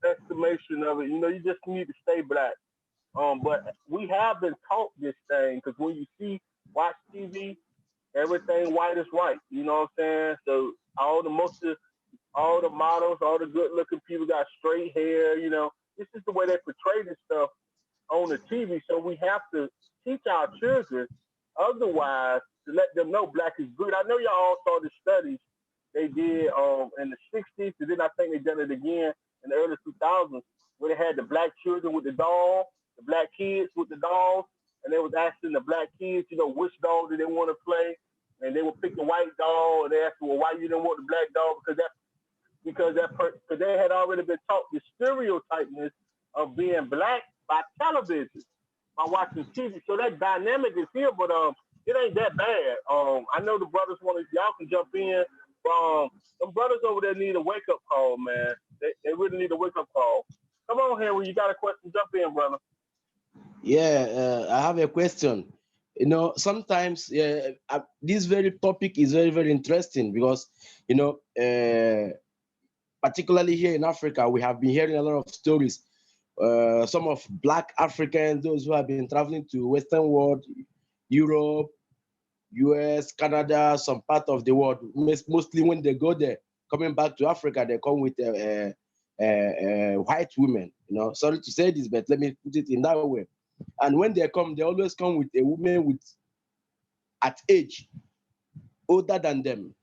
estimation of it, you just need to stay Black. But we have been taught this thing because when you watch TV, everything white is right. You know what I'm saying? So all the models, all the good looking people got straight hair. This is the way they portray this stuff on the TV. So we have to teach our children otherwise to let them know Black is good. I know y'all all saw the studies they did in the 60s, and then I think they done it again in the early 2000s, where they had the Black children with the doll, the Black kids with the dolls, and they was asking the Black kids, which doll did they want to play, and they would pick the white doll, and they asked, well, why you didn't want the Black doll? Because they had already been taught the stereotypeness of being Black by television, by watching TV. So that dynamic is here, but it ain't that bad. I know the brothers y'all can jump in. Them brothers over there need a wake up call, man. They really need a wake up call. Come on, Henry, you got a question? Jump in, brother. Yeah, I have a question. Sometimes this very topic is very, very interesting because, particularly here in Africa, we have been hearing a lot of stories. Some of Black Africans, those who have been traveling to Western world, Europe, US, Canada, some part of the world, mostly when they go there, coming back to Africa, they come with white women. Sorry to say this, but let me put it in that way. And when they come, they always come with a woman at age older than them.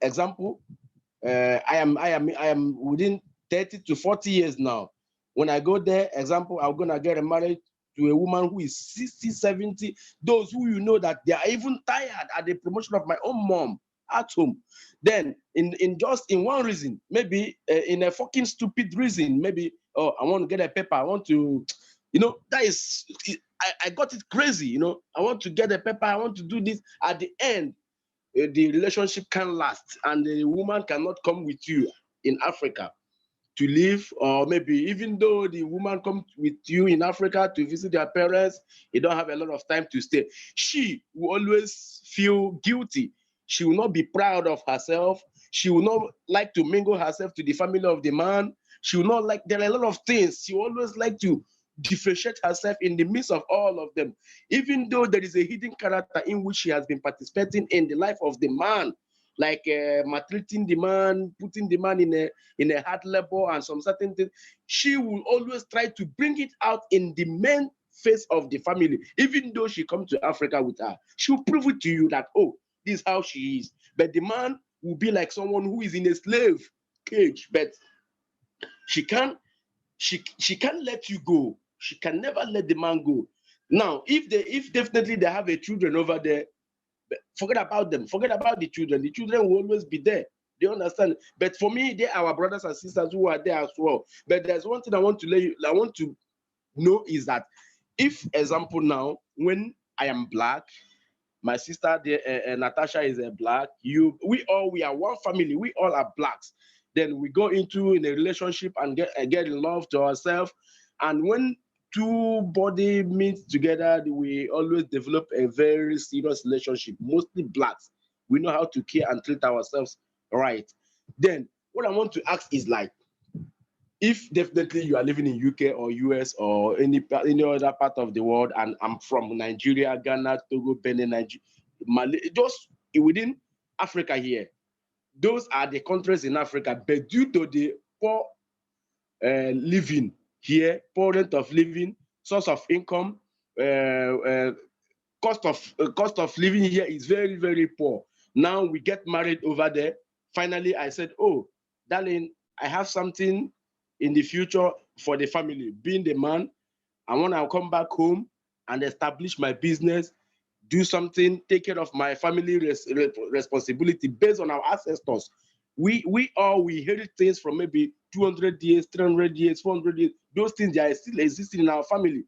Example, I am within 30 to 40 years now. When I go there, example, I'm gonna get married to a woman who is 60, 70, those who that they are even tired at the promotion of my own mom at home. Then in one reason, maybe in a fucking stupid reason, maybe, oh, I want to get a paper, I want to, that is, I got it crazy, I want to get a paper, I want to do this. At the end, the relationship can last and the woman cannot come with you in Africa. to live, or maybe even though the woman comes with you in Africa to visit their parents, you don't have a lot of time to stay. She will always feel guilty. She will not be proud of herself. She will not like to mingle herself to the family of the man. She will not like, there are a lot of things. She will always like to differentiate herself in the midst of all of them, even though there is a hidden character in which she has been participating in the life of the man, like maltreating the man, putting the man in a hard labor and some certain things. She will always try to bring it out in the main face of the family. Even though she comes to Africa with her, she will prove it to you that, oh, this is how she is. But the man will be like someone who is in a slave cage, but she can't let you go. She can never let the man go. Now, if definitely they have a children over there, forget about them. Forget about the children. The children will always be there. They understand. But for me, they are our brothers and sisters who are there as well. But there's one thing I want to know is that if, example now, when I am black, my sister Natasha is a black, we are one family. We all are blacks. Then we go into in a relationship and get in love to ourselves. And when two body meet together, we always develop a very serious relationship. Mostly blacks. We know how to care and treat ourselves right. Then what I want to ask is, like, if definitely you are living in UK or US or any other part of the world, and I'm from Nigeria, Ghana, Togo, Benin, Nigeria, Mali, just within Africa here, those are the countries in Africa. But due to the poor living here, poor rate of living, source of income, cost of living here is very, very poor. Now we get married over there. Finally, I said, oh, darling, I have something in the future for the family. Being the man, I want to come back home and establish my business, do something, take care of my family responsibility based on our ancestors. We inherit things from maybe 200 years, 300 years, 400 years. Those things, they are still existing in our family.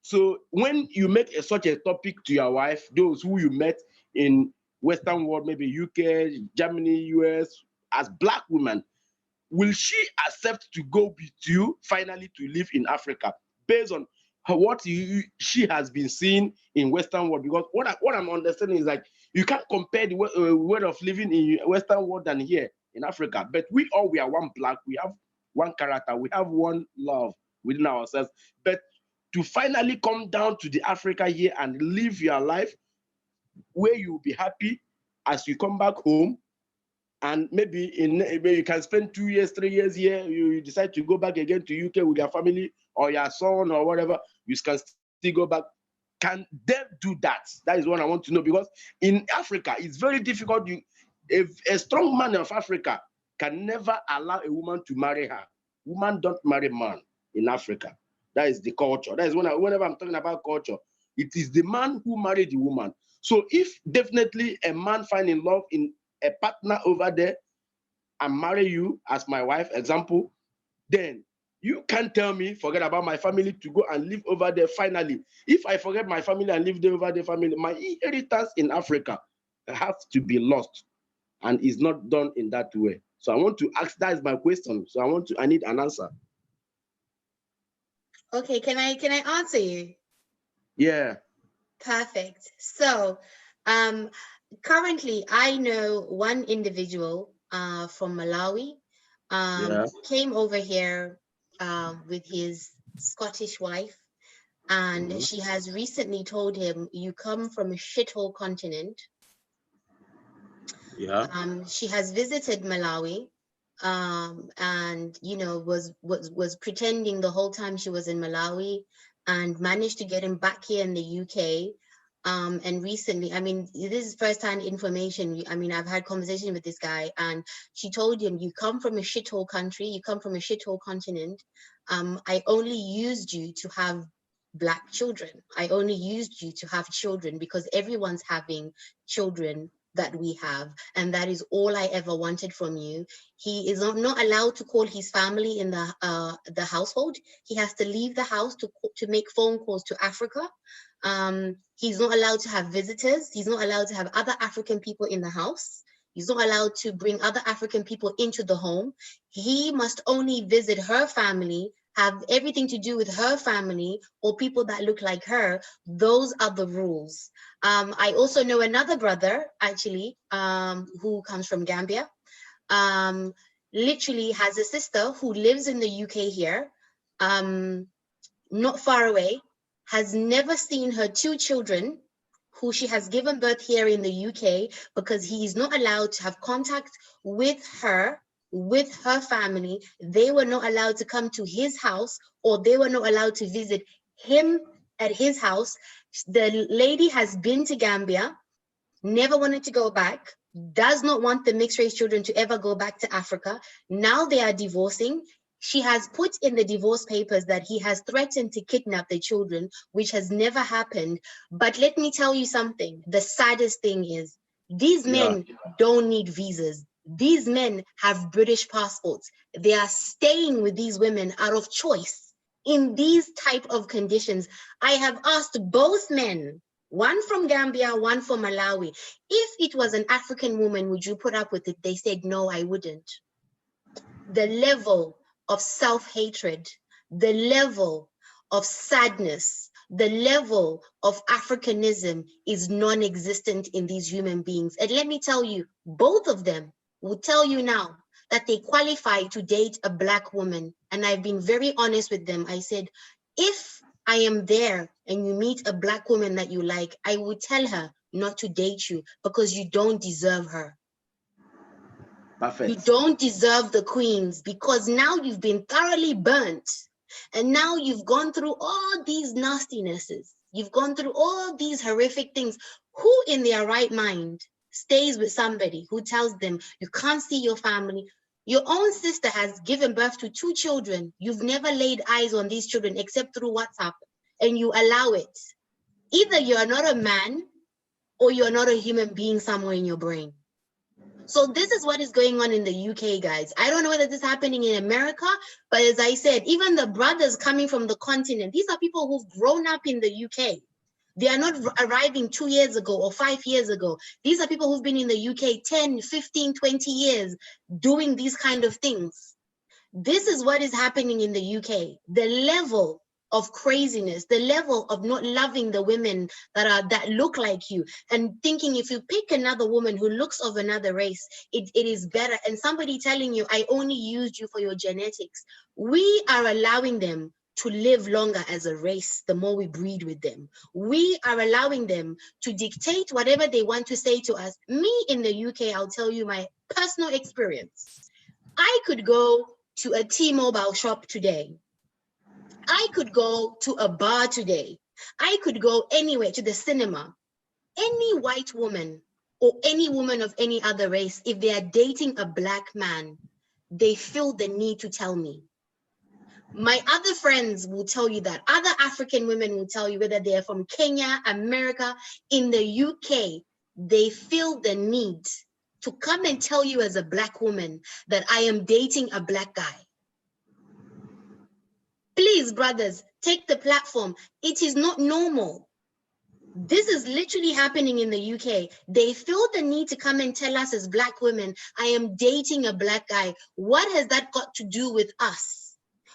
So when you make such a topic to your wife, those who you met in Western world, maybe UK, Germany, US, as black women, will she accept to go with you finally to live in Africa based on what she has been seeing in Western world? Because what I'm understanding is, like, you can't compare the way of living in Western world than here in Africa. But we are one black. We have one character. We have one love within ourselves. But to finally come down to the Africa here and live your life where you'll be happy as you come back home, and maybe you can spend 2 years, 3 years here, you decide to go back again to UK with your family or your son or whatever, you can still go back. Can they do that? That is what I want to know, because in Africa, it's very difficult. A strong man of Africa can never allow a woman to marry her. Woman don't marry man in Africa. That is the culture. That is whenever I'm talking about culture, it is the man who married the woman. So if definitely a man find in love in a partner over there and marry you as my wife, example, then you can't tell me, forget about my family to go and live over there finally. If I forget my family and live there over there family, my inheritance in Africa has to be lost, and is not done in that way. So I want to ask, that is my question. So I need an answer. Okay, can I answer you? Yeah. Perfect. So, currently I know one individual from Malawi, came over here with his Scottish wife, and she has recently told him, you come from a shithole continent. Yeah. She has visited Malawi, and was pretending the whole time she was in Malawi, and managed to get him back here in the UK. And recently, I mean, this is first-hand information. I mean, I've had conversation with this guy, and she told him, you come from a shithole country, you come from a shithole continent. I only used you to have Black children. I only used you to have children because everyone's having children that we have, and that is all I ever wanted from you. He is not allowed to call his family in the household. He has to leave the house to make phone calls to Africa. He's not allowed to have visitors. He's not allowed to have other African people in the house. He's not allowed to bring other African people into the home. He must only visit her family, have everything to do with her family or people that look like her. Those are the rules. I also know another brother, actually, who comes from Gambia. Literally has a sister who lives in the UK here, not far away, has never seen her 2 children who she has given birth here in the UK because he is not allowed to have contact with her family. They were not allowed to come to his house, or they were not allowed to visit him at his house. The lady has been to Gambia, never wanted to go back, does not want the mixed race children to ever go back to Africa. Now they are divorcing. She has put in the divorce papers that he has threatened to kidnap the children, which has never happened. But let me tell you something. The saddest thing is these men don't need visas. These men have British passports. They are staying with these women out of choice in these type of conditions. I have asked both men, one from Gambia, one from Malawi, if it was an African woman, would you put up with it? They said, no, I wouldn't. The level of self-hatred, the level of sadness, the level of Africanism is non-existent in these human beings. And let me tell you, both of them will tell you now that they qualify to date a Black woman. And I've been very honest with them. I said, if I am there and you meet a Black woman that you like, I would tell her not to date you because you don't deserve her. Perfect. You don't deserve the queens because now you've been thoroughly burnt. And now you've gone through all these nastinesses. You've gone through all these horrific things. Who in their right mind stays with somebody who tells them you can't see your family? Your own sister has given birth to 2 children. You've never laid eyes on these children except through WhatsApp, and you allow it. Either you're not a man or you're not a human being somewhere in your brain. So this is what is going on in the UK, guys. I don't know whether this is happening in America, but as I said, even the brothers coming from the continent, these are people who've grown up in the UK. They are not arriving 2 years ago or 5 years ago. These are people who've been in the UK 10, 15, 20 years doing these kind of things. This is what is happening in the UK. The level of craziness, the level of not loving the women that look like you, and thinking if you pick another woman who looks of another race, it is better. And somebody telling you, I only used you for your genetics. We are allowing them to live longer as a race the more we breed with them. We are allowing them to dictate whatever they want to say to us. Me in the UK, I'll tell you my personal experience. I could go to a T-Mobile shop today. I could go to a bar today. I could go anywhere, to the cinema. Any white woman or any woman of any other race, if they are dating a Black man, they feel the need to tell me. My other friends will tell you that. Other African women will tell you, whether they're from Kenya, America, in the UK, they feel the need to come and tell you as a Black woman that I am dating a Black guy. Please, brothers, take the platform. It is not normal. This is literally happening in the UK. They feel the need to come and tell us as Black women, I am dating a Black guy. What has that got to do with us?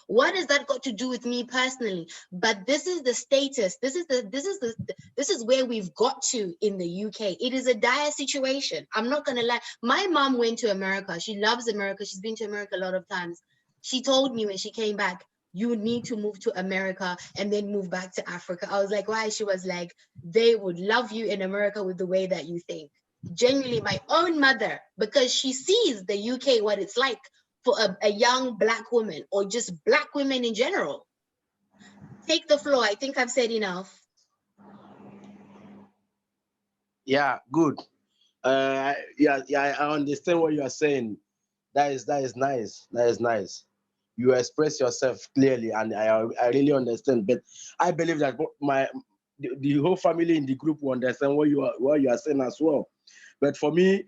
What has that got to do with me personally? But this is the status. This is where we've got to in the UK. It is a dire situation. I'm not gonna lie. My mom went to America. She loves America. She's been to America a lot of times. She told me when she came back, you need to move to America and then move back to Africa. I was like, why? She was like, they would love you in America with the way that you think. Genuinely, my own mother, because she sees the UK, what it's like for a young Black woman, or just Black women in general. Take the floor. I think I've said enough. Yeah, good. Yeah, I understand what you are saying. That is nice. That is nice. You express yourself clearly, and I really understand. But I believe that the whole family in the group will understand what you are saying as well. But for me,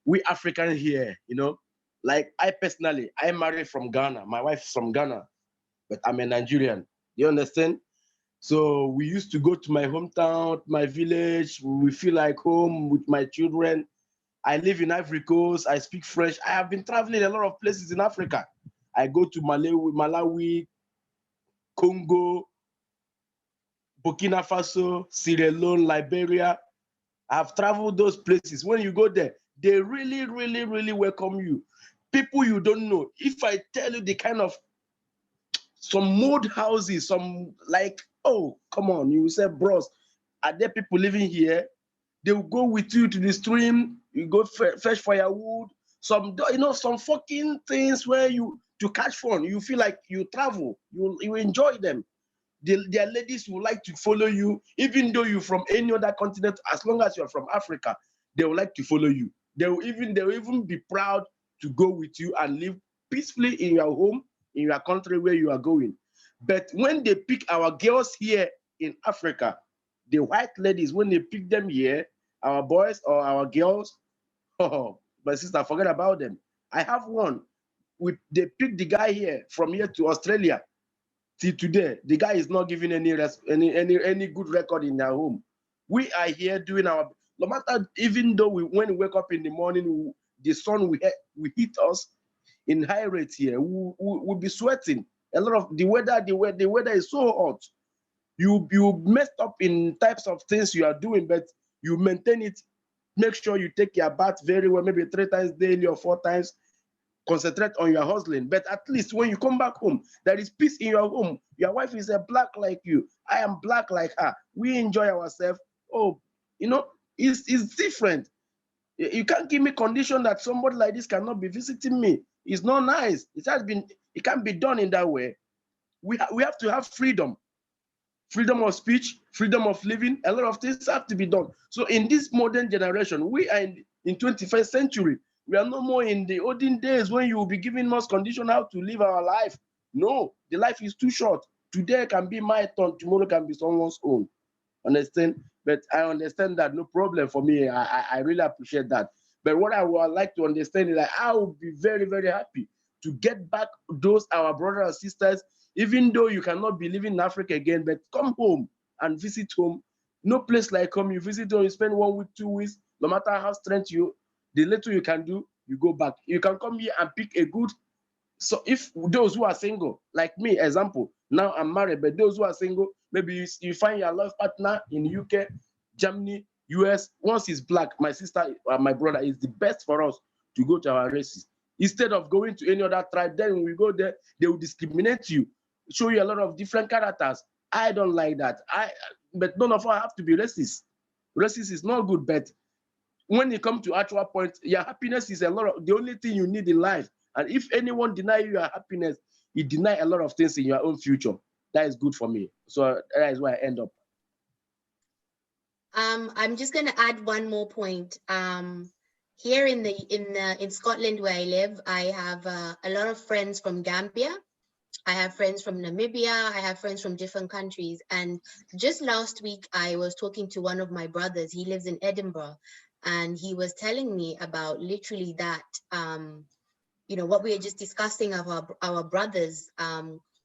we African here, like I personally, I married from Ghana. My wife is from Ghana, but I'm a Nigerian. You understand? So we used to go to my hometown, my village. We feel like home with my children. I live in Ivory Coast. I speak French. I have been traveling a lot of places in Africa. I go to Malawi, Congo, Burkina Faso, Sierra Leone, Liberia. I've traveled those places. When you go there, they really, really, really welcome you. People you don't know. If I tell you the kind of some mud houses, some like, oh, come on, you say, bros, are there people living here? They will go with you to the stream, you go fetch firewood, some, you know, some fucking things where you, to catch fun, you feel like you travel, you enjoy them. Their ladies will like to follow you, even though you're from any other continent, as long as you're from Africa, they will like to follow you. They will even be proud to go with you and live peacefully in your home, in your country where you are going. But when they pick our girls here in Africa, the white ladies, when they pick them here, our boys or our girls, oh, my sister, forget about them. I have one. They picked the guy here from here to Australia. Till today, the guy is not giving any good record in their home. We are here doing our, no matter, even though when we wake up in the morning, the sun will hit us in high rates here. We'll be sweating. A lot of the weather is so hot. You messed up in types of things you are doing, but you maintain it. Make sure you take your bath very well, maybe 3 times daily or 4 times. Concentrate on your hustling, but at least when you come back home, there is peace in your home. Your wife is a black like you. I am black like her. We enjoy ourselves. Oh, you know, it's different. You can't give me condition that somebody like this cannot be visiting me. It's not nice. It can't be done in that way. We have to have freedom. Freedom of speech, freedom of living, a lot of things have to be done. So in this modern generation, we are in 21st century. We are no more in the olden days when you will be giving us condition how to live our life. No, the life is too short. Today can be my turn, tomorrow can be someone's own. Understand? But I understand that, no problem for me. I really appreciate that. But what I would like to understand is that I would be very, very happy to get back those our brothers and sisters, even though you cannot be living in Africa again, but come home and visit home. No place like home. You visit home, you spend 1 week, 2 weeks, no matter how strength the little you can do, you go back. You can come here and pick a good. So if those who are single, like me, example, now I'm married, but those who are single, maybe you find your love partner in UK, Germany, US. Once he's black, my sister or my brother, is the best for us to go to our races. Instead of going to any other tribe, then when we go there, they will discriminate you, show you a lot of different characters. I don't like that. But none of us have to be racist. Racist is not good, but when it comes to actual point, your happiness is the only thing you need in life. And if anyone deny you your happiness, you deny a lot of things in your own future. That is good for me. So that is where I end up. I'm just going to add one more point. Here in Scotland where I live, I have a lot of friends from Gambia. I have friends from Namibia. I have friends from different countries. And just last week, I was talking to one of my brothers. He lives in Edinburgh. And he was telling me about literally that, you know, what we are just discussing of our brothers,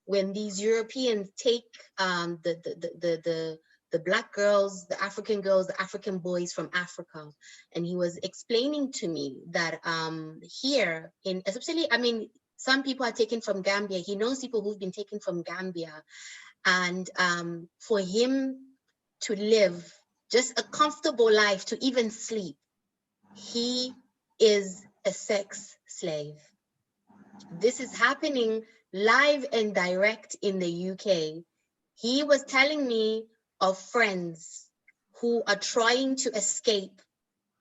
when these Europeans take the Black girls, the African girls, the African boys from Africa. And he was explaining to me that here, especially, I mean, some people are taken from Gambia. He knows people who've been taken from Gambia. And for him to live just a comfortable life, to even sleep, he is a sex slave. This is happening live and direct in the UK. He was telling me of friends who are trying to escape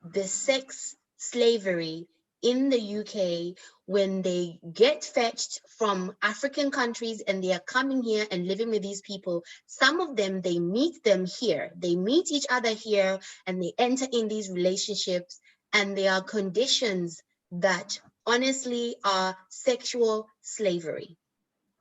the sex slavery in the UK when they get fetched from African countries and they are coming here and living with these people. Some of them, they meet them here. They meet each other here and they enter in these relationships, and there are conditions that honestly are sexual slavery.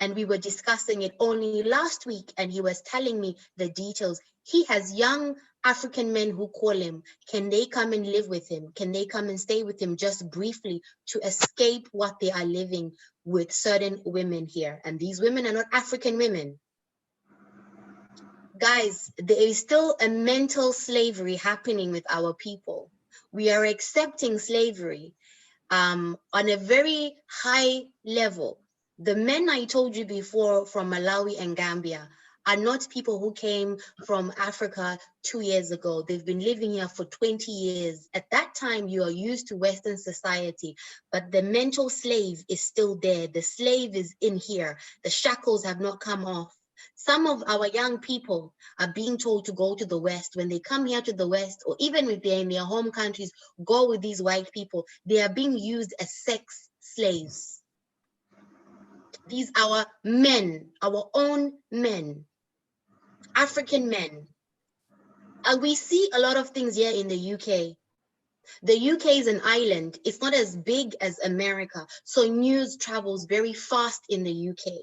And we were discussing it only last week, and he was telling me the details. He has young African men who call him. Can they come and live with him? Can they come and stay with him just briefly to escape what they are living with certain women here? And these women are not African women. guys, there is still a mental slavery happening with our people. We are accepting slavery on a very high level. The men I told you before from Malawi and Gambia are not people who came from Africa 2 years ago. They've been living here for 20 years. At that time, you are used to Western society, but the mental slave is still there. The slave is in here. The shackles have not come off. Some of our young people are being told to go to the West. When they come here to the West, or even if they're in their home countries, go with these white people. They are being used as sex slaves. These are our men, our own men, African men. And we see a lot of things here in the UK. The UK is an island. It's not as big as America. So news travels very fast in the UK.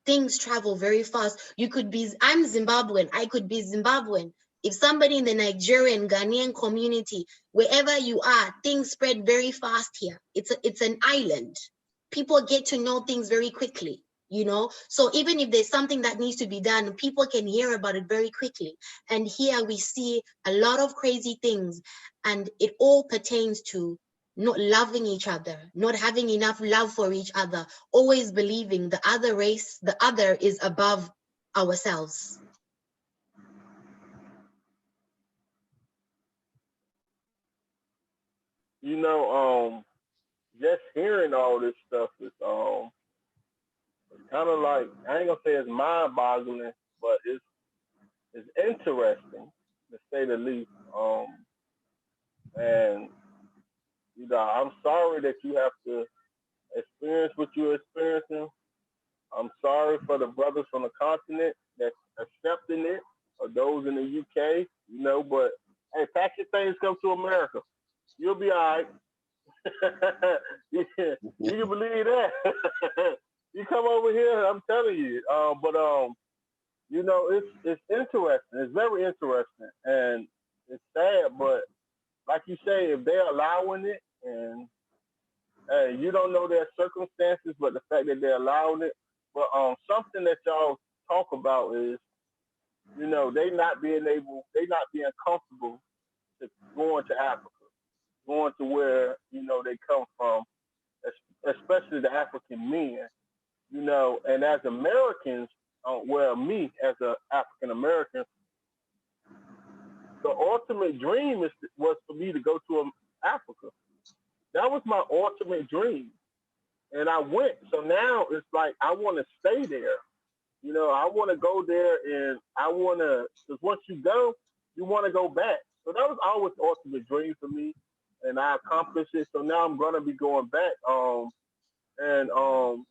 Things travel very fast. You could be, I'm Zimbabwean. I could be Zimbabwean. If somebody in the Nigerian, Ghanaian community, wherever you are, things spread very fast here. It's an island. People get to know things very quickly, you know? So even if there's something that needs to be done, people can hear about it very quickly. And here we see a lot of crazy things. And it all pertains to not loving each other, not having enough love for each other, always believing the other race, the other is above ourselves. You know, just hearing all this stuff is kind of like, I ain't gonna say it's mind-boggling, but it's interesting to say the least. And you know, I'm sorry that you have to experience what you're experiencing. I'm sorry for the brothers from the continent that's accepting it, or those in the UK, you know, but hey, pack your things, come to America. You'll be all right. you can believe that. You come over here, I'm telling you. You know, it's interesting. It's very interesting, and it's sad. But like you say, if they're allowing it, and you don't know their circumstances, but the fact that they're allowing it. But something that y'all talk about is, you know, they not being comfortable to going to Africa, going to where you know they come from, especially the African men. You know, and as Americans, well, me as an African American, the ultimate dream was for me to go to Africa. That was my ultimate dream, and I went. So now it's like I want to stay there. You know, I want to go there, and I want to, because once you go, you want to go back. So that was always the ultimate dream for me, and I accomplished it. So now I'm gonna be going back.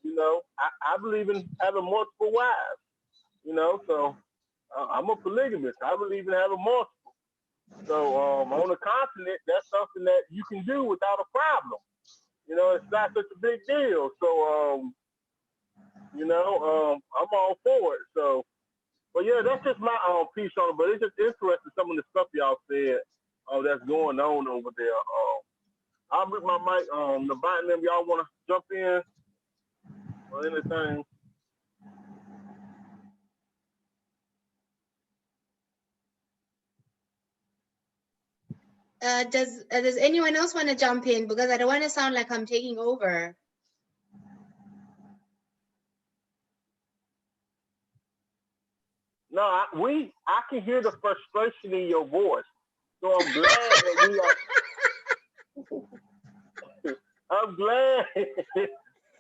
You know, I believe in having multiple wives. You know, so I'm a polygamist. I believe in having multiple. So on the continent, that's something that you can do without a problem. You know, it's not such a big deal. So you know, I'm all for it. So, but yeah, that's just my piece on it. But it's just interesting some of the stuff y'all said that's going on over there. I'll mute my mic. The bottom them, y'all want to jump in or anything? Does anyone else want to jump in? Because I don't want to sound like I'm taking over. No, I can hear the frustration in your voice. So I'm glad that we are. I'm glad.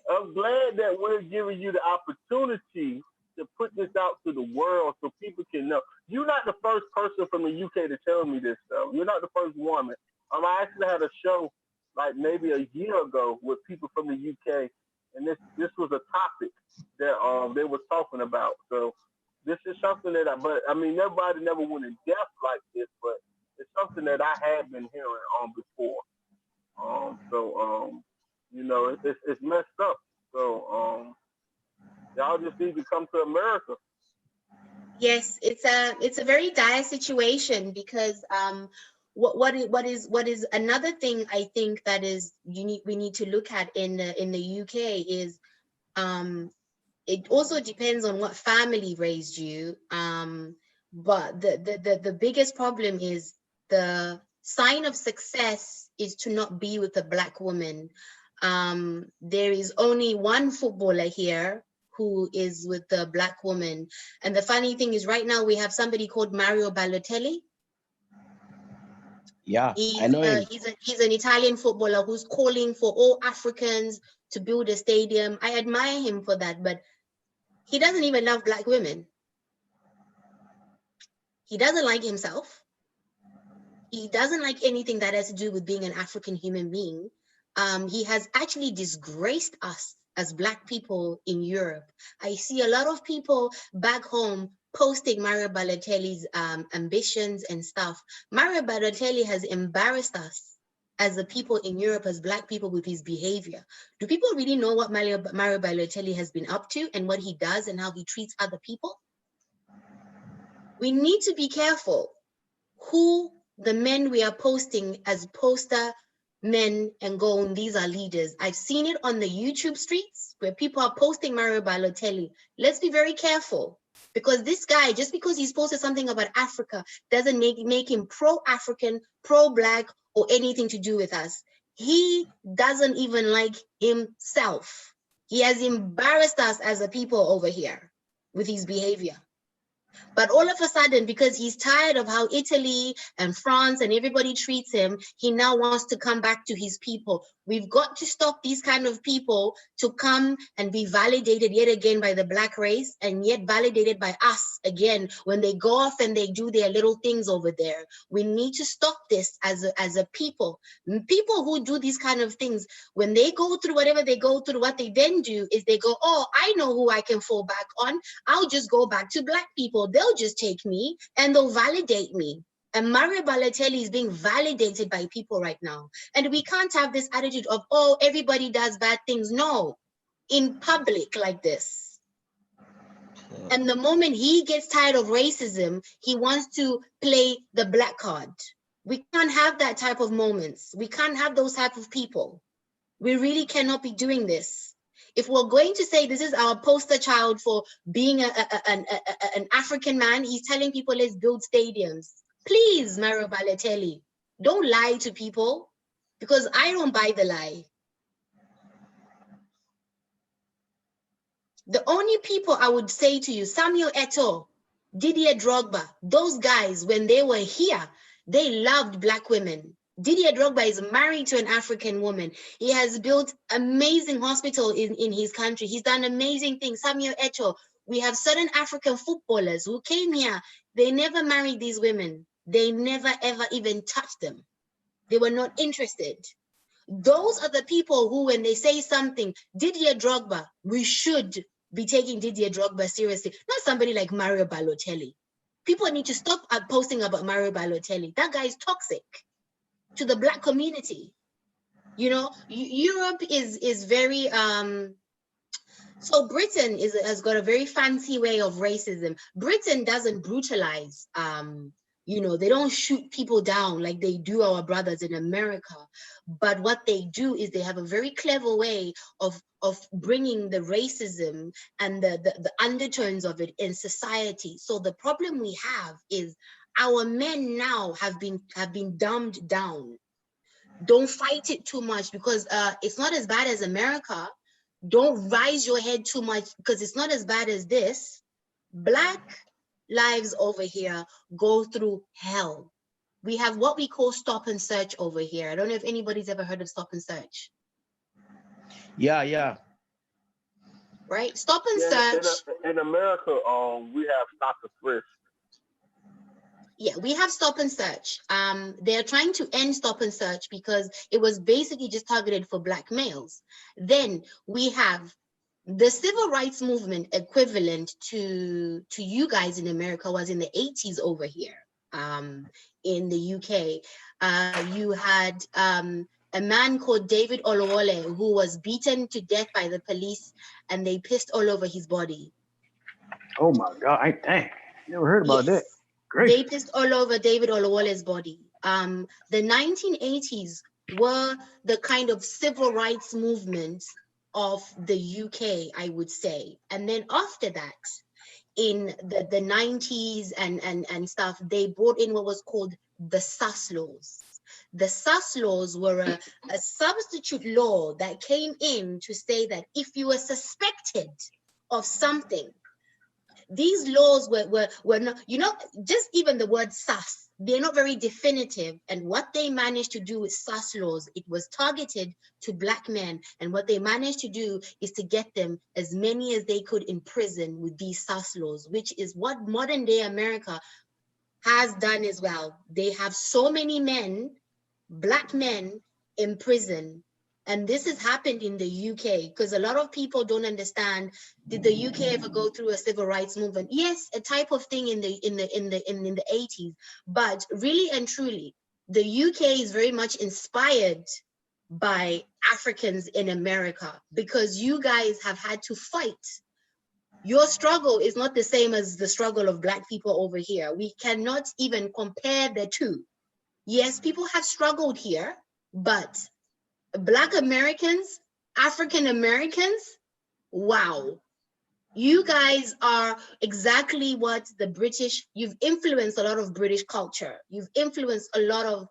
I'm glad that we're giving you the opportunity to put this out to the world so people can know. You're not the first person from the UK to tell me this stuff. You're not the first woman. I actually had a show like maybe a year ago with people from the UK, and this was a topic that they were talking about. So this is something that but I mean, nobody never went in depth like this, but it's something that I have been hearing before. You know, it's messed up. So y'all just need to come to America. Yes, it's a very dire situation because what is another thing I think that is we need to look at in the UK is it also depends on what family raised you. But the biggest problem is the sign of success is to not be with a Black woman. There is only one footballer here who is with a Black woman. And the funny thing is right now we have somebody called Mario Balotelli. Yeah, I know him. He's an Italian footballer who's calling for all Africans to build a stadium. I admire him for that, but he doesn't even love Black women. He doesn't like himself. He doesn't like anything that has to do with being an African human being. He has actually disgraced us as Black people in Europe. I see a lot of people back home posting Mario Balotelli's ambitions and stuff. Mario Balotelli has embarrassed us as the people in Europe, as Black people, with his behavior. Do people really know what Mario Balotelli has been up to and what he does and how he treats other people? We need to be careful who the men we are posting as poster men and going, these are leaders. I've seen it on the YouTube streets where people are posting Mario Balotelli. Let's be very careful, because this guy, just because he's posted something about Africa, doesn't make him pro-African, pro-Black, or anything to do with us. He doesn't even like himself. He has embarrassed us as a people over here with his behavior. But all of a sudden, because he's tired of how Italy and France and everybody treats him, he now wants to come back to his people. We've got to stop these kind of people to come and be validated yet again by the Black race, and yet validated by us again when they go off and they do their little things over there. We need to stop this as a people. People who do these kind of things, when they go through whatever they go through, what they then do is they go, oh, I know who I can fall back on. I'll just go back to Black people. They'll just take me and they'll validate me. And Mario Balotelli is being validated by people right now. And we can't have this attitude of, oh, everybody does bad things. No, in public like this. And the moment he gets tired of racism, he wants to play the Black card. We can't have that type of moments. We can't have those type of people. We really cannot be doing this. If we're going to say this is our poster child for being an African man, he's telling people let's build stadiums. Please, Mario Balotelli, don't lie to people, because I don't buy the lie. The only people I would say to you, Samuel Eto'o, Didier Drogba, those guys, when they were here, they loved Black women. Didier Drogba is married to an African woman. He has built amazing hospital in his country. He's done amazing things. Samuel Eto'o, we have certain African footballers who came here. They never married these women. They never, ever even touched them. They were not interested. Those are the people who, when they say something, Didier Drogba, we should be taking Didier Drogba seriously, not somebody like Mario Balotelli. People need to stop posting about Mario Balotelli. That guy is toxic to the Black community. You know, Europe is very, so Britain has got a very fancy way of racism. Britain doesn't brutalize, you know, they don't shoot people down like they do our brothers in America. But what they do is they have a very clever way of bringing the racism and the undertones of it in society. So the problem we have is our men now have been dumbed down. Don't fight it too much, because it's not as bad as America. Don't rise your head too much, because it's not as bad as this. Black lives over here go through hell. We have what we call stop and search over here. I don't know if anybody's ever heard of stop and search. Yeah. Right? Stop and search. In America, we have stop and frisk. Yeah, we have stop and search. They're trying to end stop and search because it was basically just targeted for Black males. Then we have the civil rights movement equivalent to you guys in America was in the 80s over here. In the UK, you had a man called David Olowole who was beaten to death by the police, and they pissed all over his body. Oh my God! Dang, never heard about that. Great. They pissed all over David Olowole's body. The 1980s were the kind of civil rights movement of the UK, I would say. And then after that, in the 90s and stuff, they brought in what was called the sus laws. The sus laws were a substitute law that came in to say that if you were suspected of something, these laws were not, you know, just even the word sus, they're not very definitive. And what they managed to do with sus laws, it was targeted to Black men. And what they managed to do is to get them as many as they could in prison with these sus laws, which is what modern day America has done as well. They have so many men, Black men, in prison. And this has happened in the UK, because a lot of people don't understand. Did the UK ever go through a civil rights movement? Yes, a type of thing in the 80s. But really and truly, the UK is very much inspired by Africans in America, because you guys have had to fight. Your struggle is not the same as the struggle of Black people over here. We cannot even compare the two. Yes, people have struggled here, but Black Americans, African Americans, wow. You guys are exactly what the British, you've influenced a lot of British culture. You've influenced a lot of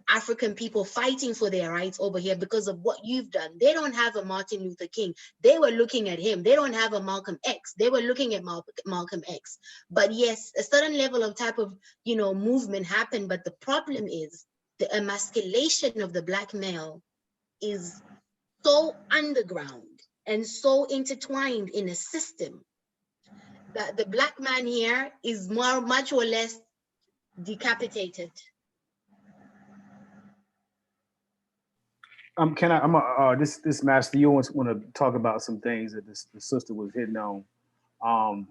African people fighting for their rights over here because of what you've done. They don't have a Martin Luther King. They were looking at him. They don't have a Malcolm X. They were looking at Malcolm X. But yes, a certain level of type of, you know, movement happened. But the problem is the emasculation of the Black male is so underground and so intertwined in a system that the Black man here is much or less decapitated. This master, you want to talk about some things that the sister was hitting on,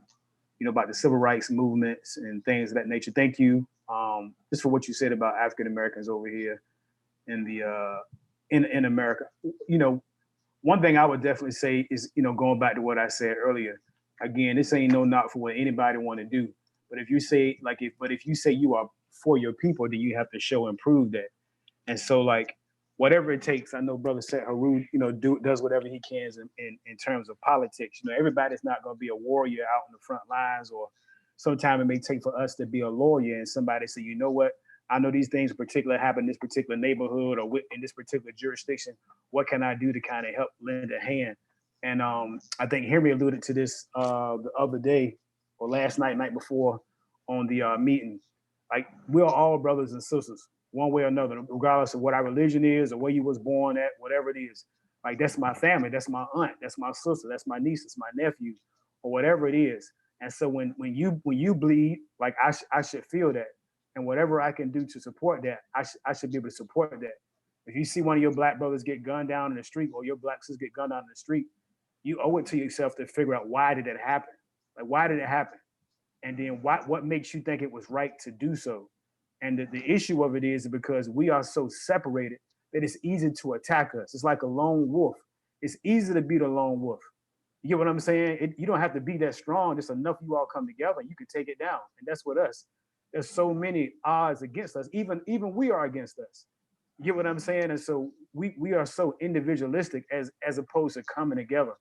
you know, about the civil rights movements and things of that nature. Thank you, just for what you said about African Americans over here in the in America. You know, one thing I would definitely say is, you know, going back to what I said earlier. Again, this ain't no knock for what anybody want to do, but if you say if you say you are for your people, then you have to show and prove that. And so, like, whatever it takes, I know Brother Set Heru, you know, does whatever he can in terms of politics. You know, everybody's not going to be a warrior out on the front lines, or sometimes it may take for us to be a lawyer and somebody say, you know what, I know these things particularly happen in this particular neighborhood or in this particular jurisdiction. What can I do to kind of help lend a hand? And I think Henry alluded to this the other day or last night before on the meeting. Like, we're all brothers and sisters, one way or another, regardless of what our religion is or where you was born at, whatever it is. Like, that's my family, that's my aunt, that's my sister, that's my niece, that's my nephew, or whatever it is. And so when you bleed, like, I should feel that, and whatever I can do to support that, I should be able to support that. If you see one of your Black brothers get gunned down in the street, or your Black sisters get gunned down in the street, you owe it to yourself to figure out, why did it happen? Like, why did it happen? And then what makes you think it was right to do so? And the issue of it is because we are so separated that it's easy to attack us. It's like a lone wolf. It's easy to beat a lone wolf. You get what I'm saying? You don't have to be that strong. Just enough of you all come together, you can take it down. And that's with us. There's so many odds against us. Even we are against us. You get what I'm saying? And so we are so individualistic as opposed to coming together.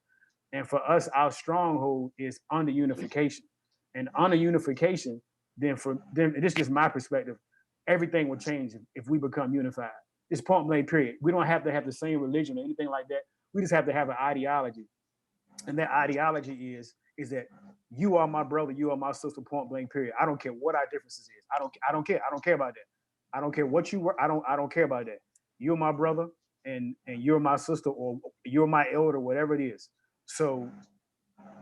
And for us, our stronghold is under unification. And under unification, then this is just my perspective, everything will change if we become unified. It's point blank, period. We don't have to have the same religion or anything like that. We just have to have an ideology. And that ideology is that you are my brother, you are my sister, point blank, period. I don't care what our differences is. I don't care. I don't care about that. I don't care what you were. I don't care about that. You're my brother and you're my sister, or you're my elder, whatever it is. So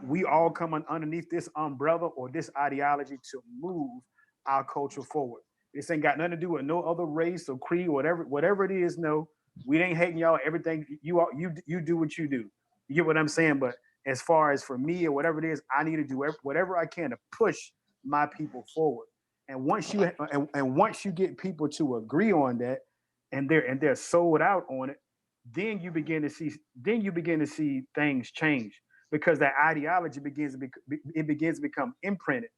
we all come underneath this umbrella or this ideology to move our culture forward. This ain't got nothing to do with no other race or creed, whatever it is. No, we ain't hating y'all. Everything you do what you do. You get what I'm saying? But as far as for me or whatever it is, I need to do whatever I can to push my people forward. And once you get people to agree on that, and they're sold out on it, then you begin to see things change, because that ideology begins to become imprinted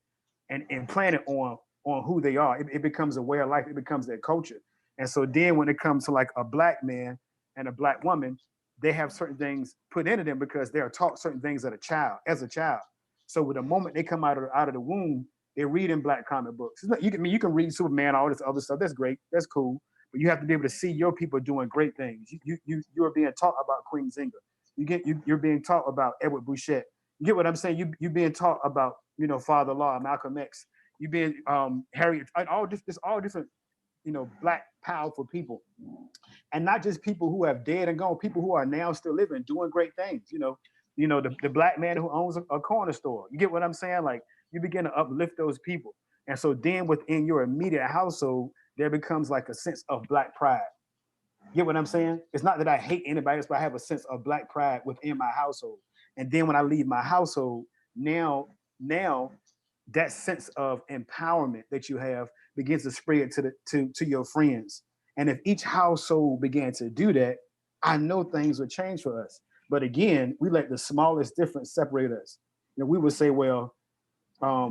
and implanted on who they are. It becomes a way of life. It becomes their culture. And so then when it comes to like a Black man and a Black woman, they have certain things put into them because they are taught certain things as a child. So with the moment they come out of the womb, they're reading Black comic books. You can read Superman, all this other stuff. That's great. That's cool. But you have to be able to see your people doing great things. You're being taught about Queen Zinga. You're being taught about Edward Bouchette. You get what I'm saying? You're being taught about, Father Law, Malcolm X. You being Harriet, all different, Black powerful people, and not just people who have dead and gone, people who are now still living, doing great things. The Black man who owns a corner store. You get what I'm saying? Like, you begin to uplift those people, and so then within your immediate household, there becomes like a sense of Black pride. You get what I'm saying? It's not that I hate anybody else, but I have a sense of Black pride within my household. And then when I leave my household, now that sense of empowerment that you have begins to spread to your friends. And if each household began to do that, I know things would change for us. But again, we let the smallest difference separate us. We would say, well, I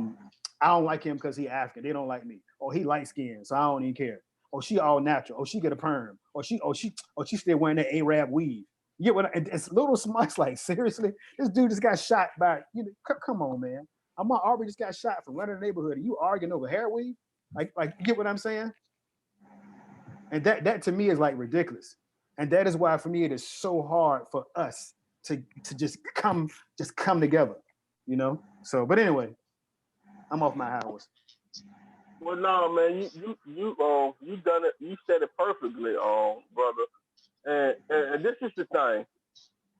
don't like him because he African. They don't like me. Or he light skinned, so I don't even care. Or she all natural. Or she get a perm. Or she still wearing that Arab weave. You get what? It's little smarts. Like, seriously, this dude just got shot by. Come on, man. Aubrey just got shot from running the neighborhood, and you arguing over hair weave. Like, you get what I'm saying? And that to me is like ridiculous. And that is why for me it is so hard for us to just come together. So, but anyway, I'm off my hours. Well, no, man, you done it. You said it perfectly, brother. And this is the thing.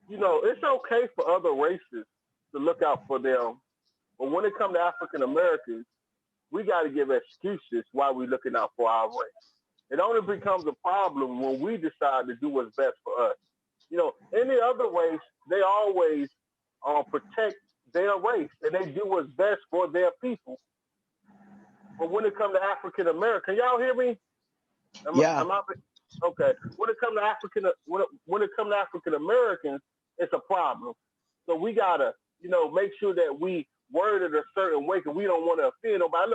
It's okay for other races to look out for them, but when it comes to African Americans, we got to give excuses why we're looking out for our race. It only becomes a problem when we decide to do what's best for us. Any other race, they always protect their race and they do what's best for their people. But when it comes to African American, y'all hear me? Okay. When it comes to African Americans, it's a problem. So we gotta, make sure that we word it a certain way because we don't want to offend nobody.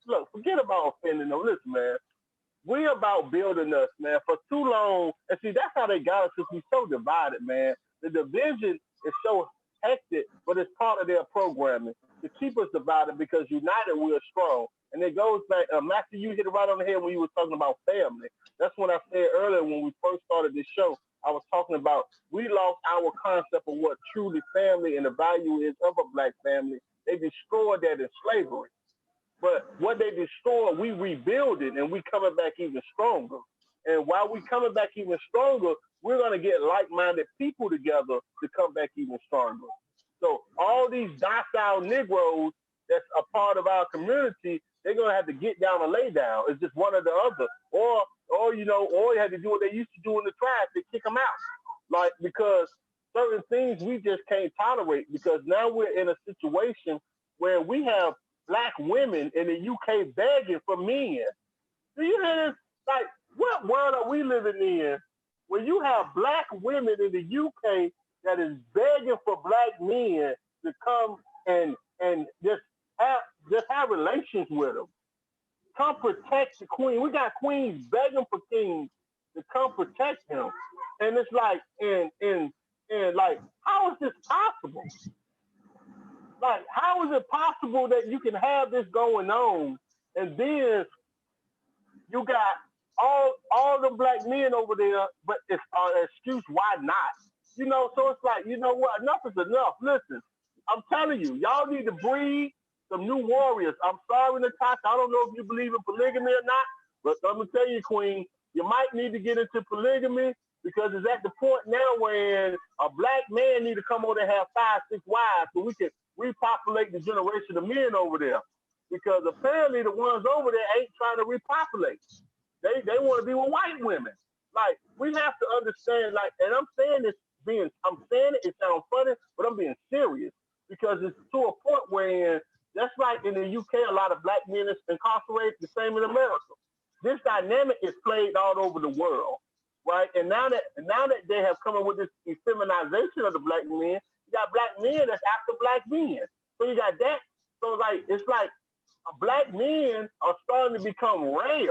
Look, forget about offending them. Listen, man. We about building us, man. For too long, and see, that's how they got us, because we so divided, man. The division is so hectic, but it's part of their programming to keep us divided, because united we are strong. And it goes back, Matthew, you hit it right on the head when you were talking about family. That's what I said earlier when we first started this show. I was talking about we lost our concept of what truly family and the value is of a Black family. They destroyed that in slavery. But what they destroyed, we rebuild it, and we coming back even stronger. And while we coming back even stronger, we're going to get like-minded people together to come back even stronger. So all these docile Negroes that's a part of our community, they're going to have to get down and lay down. It's just one or the other. Or you had to do what they used to do in the tribe, to kick them out. Like, because certain things we just can't tolerate, because now we're in a situation where we have Black women in the UK begging for men. Do you hear this? Like, what world are we living in when you have Black women in the UK that is begging for Black men to come and just have relations with them? Come protect the queen. We got queens begging for kings to come protect him. And it's like, and like, how is this possible? Like, how is it possible that you can have this going on, and then you got all the Black men over there, but it's an excuse why not? So it's like, you know what? Enough is enough. Listen, I'm telling you, y'all need to breed some new warriors. I'm sorry, Natasha, I don't know if you believe in polygamy or not, but I'm gonna tell you, Queen, you might need to get into polygamy, because it's at the point now where a Black man need to come over and have 5, 6 wives so we can repopulate the generation of men over there, because apparently the ones over there ain't trying to repopulate. They want to be with white women. Like, we have to understand, like, and I'm saying it sounds funny, but I'm being serious, because it's to a point where, just like in the UK, a lot of Black men is incarcerated, the same in America. This dynamic is played all over the world, right? And now that they have come up with this effeminization of the Black men, you got Black men that's after Black men. So you got that. So it's like Black men are starting to become rare.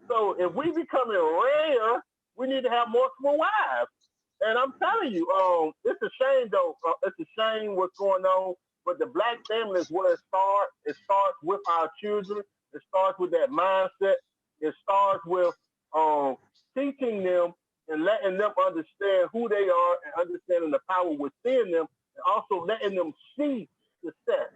So if we becoming rare, we need to have multiple wives. And I'm telling you, it's a shame though. It's a shame what's going on But the black family is where it starts. It starts with our children. It starts with that mindset. It starts with teaching them and letting them understand who they are and understanding the power within them, and also letting them see success.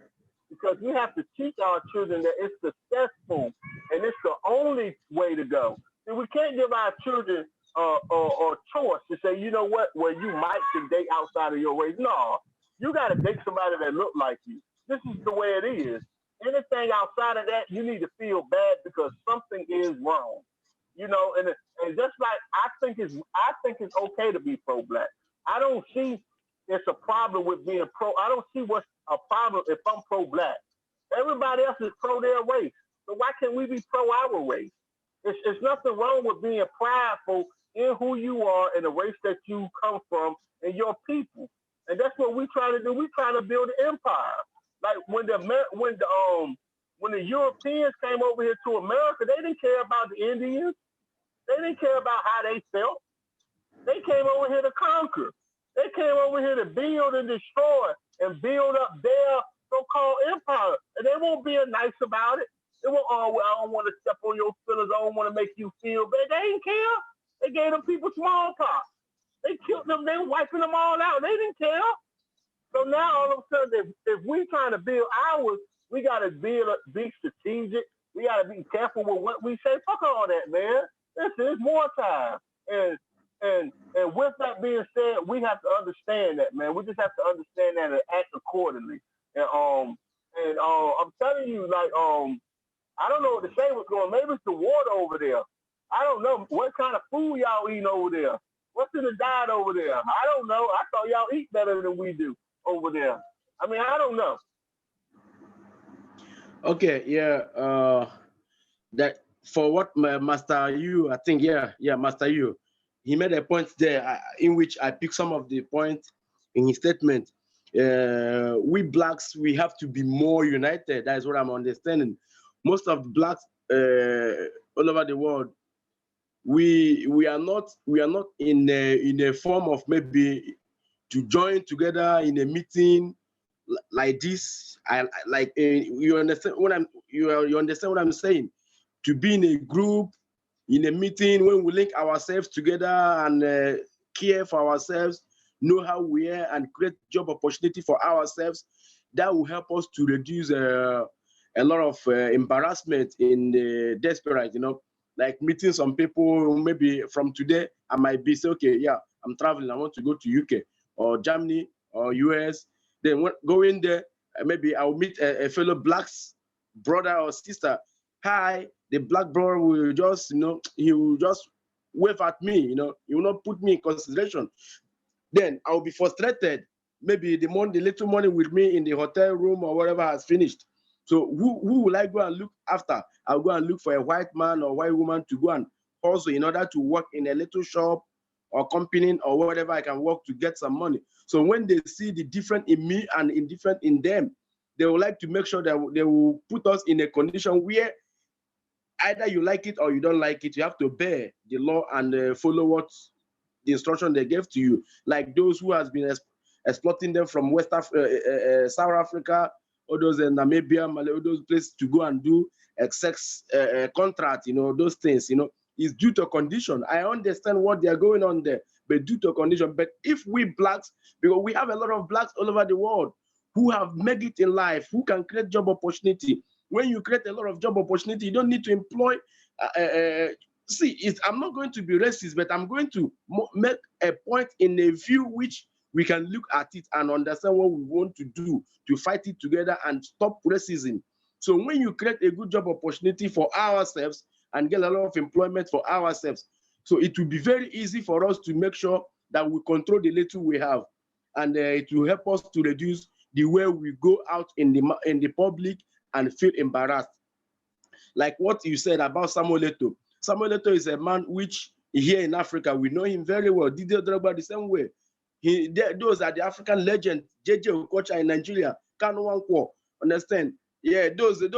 Because we have to teach our children that it's successful and it's the only way to go. And we can't give our children a choice to say, you know what, well, you might can date outside of your race. No, you got to date somebody that look like you. This is the way it is. Anything outside of that, you need to feel bad because something is wrong. You know, and just like I think it's okay to be pro-black. I don't see it's a problem with being pro. I don't see what's a problem if I'm pro-black. Everybody else is pro their race. So why can't we be pro our race? It's nothing wrong with being prideful in who you are and the race that you come from and your people. And that's what we try to do. We try to build an empire. Like when the Europeans came over here to America, they didn't care about the Indians. They didn't care about how they felt. They came over here to conquer. They came over here to build and destroy and build up their so-called empire. And they won't be nice about it. They won't, oh, well, I don't want to step on your feelings. I don't want to make you feel bad. They didn't care. They gave them people smallpox. They killed them. They were wiping them all out. They didn't care. So now all of a sudden, if we're trying to build ours, we got to be strategic. We got to be careful with what we say. Fuck all that, man. This is wartime. And with that being said, we have to understand that, man. We just have to understand that and act accordingly. And I'm telling you, like, I don't know what to say what's going on. Maybe it's the water over there. I don't know. What kind of food y'all eating over there? What's in the diet over there? I don't know. I thought y'all eat better than we do over there. I mean, I don't know. Okay, yeah. That for what Master Yu, I think, Master Yu, he made a point there in which I picked some of the points in his statement. We blacks, we have to be more united. That is what I'm understanding. Most of the blacks all over the world, we are not in a form of maybe to join together in a meeting like this. You understand what you understand what I'm saying? To be in a group, in a meeting, when we link ourselves together and care for ourselves, know how we are, and create job opportunity for ourselves, that will help us to reduce a lot of embarrassment in the desperate, like meeting some people. Maybe from today, I might be say, okay, yeah, I'm traveling, I want to go to UK or Germany or US. Then going there, maybe I'll meet a fellow blacks brother or sister. Hi, the black brother will just, he will just wave at me, he will not put me in consideration. Then I'll be frustrated. Maybe the little money with me in the hotel room or whatever has finished. So who will I go and look after? I'll go and look for a white man or white woman to go and also in order to work in a little shop or company or whatever I can work to get some money. So when they see the different in me and indifferent in them, they will like to make sure that they will put us in a condition where either you like it or you don't like it. You have to obey the law and follow what the instruction they gave to you. Like those who has been exploiting them from South Africa, all those in Namibia, Malay, all those places to go and do a sex contract, those things, is due to a condition. I understand what they are going on there, but due to a condition. But if we blacks, because we have a lot of blacks all over the world who have made it in life, who can create job opportunity. When you create a lot of job opportunity, you don't need to employ. I'm not going to be racist, but I'm going to make a point in a view which we can look at it and understand what we want to do to fight it together and stop racism. So when you create a good job opportunity for ourselves and get a lot of employment for ourselves, so it will be very easy for us to make sure that we control the little we have, and it will help us to reduce the way we go out in the public and feel embarrassed. Like what you said about Samuel Eto'o. Samuel Eto'o is a man which here in Africa, we know him very well. Didier Drogba the same way. Those are the African legends. JJ Okocha in Nigeria, Kanu Nwankwo, understand? Yeah, those are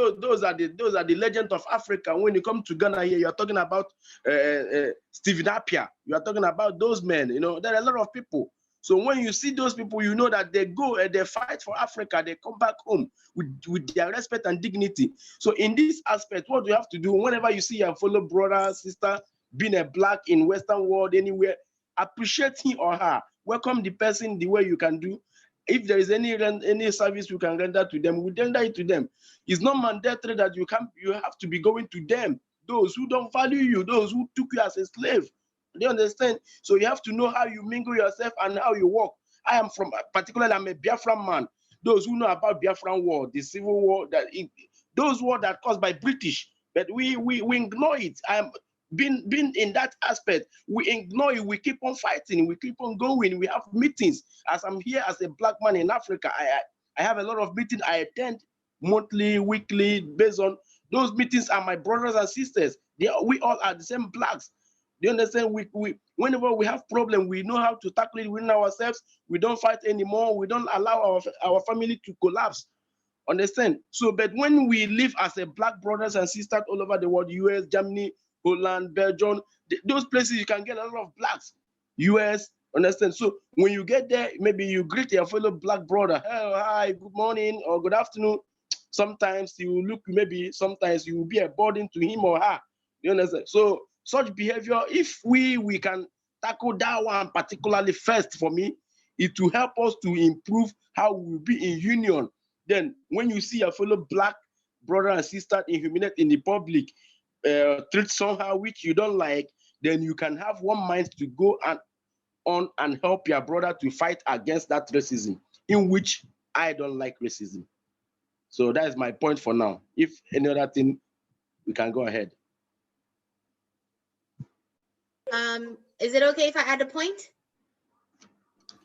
the legends of Africa. When you come to Ghana here, you are talking about Stephen Appiah. You are talking about those men. There are a lot of people. So when you see those people, you know that they go and they fight for Africa, they come back home with their respect and dignity. So in this aspect, what you have to do whenever you see your fellow brother, sister, being a black in Western world, anywhere, appreciate him or her. Welcome the person the way you can do. If there is any service you can render to them, we render it to them. It's not mandatory that you have to be going to them. Those who don't value you, those who took you as a slave. Do you understand? So you have to know how you mingle yourself and how you walk. I am particularly, I'm a Biafran man. Those who know about Biafran war, the civil war, those wars that caused by British, but we ignore it. I'm been in that aspect. We ignore it. We keep on fighting. We keep on going. We have meetings. As I'm here as a black man in Africa, I have a lot of meetings I attend monthly, weekly, based on those meetings are my brothers and sisters. We all are the same blacks. Do you understand? Whenever we have problem, we know how to tackle it within ourselves. We don't fight anymore. We don't allow our family to collapse. Understand? So, but when we live as a black brothers and sisters all over the world, US, Germany, Holland, Belgium, those places you can get a lot of blacks. US, understand? So when you get there, maybe you greet your fellow black brother. Hello, hi, good morning or good afternoon. Sometimes you look, maybe sometimes you will be a burden to him or her. You understand? So such behavior, if we can tackle that one particularly first for me, it will help us to improve how we will be in union. Then when you see a fellow black brother and sister inhumanated in the public, treat somehow which you don't like, then you can have one mind to go on and help your brother to fight against that racism, in which I don't like racism. So that is my point for now. If any other thing, we can go ahead. Is it okay if I add a point?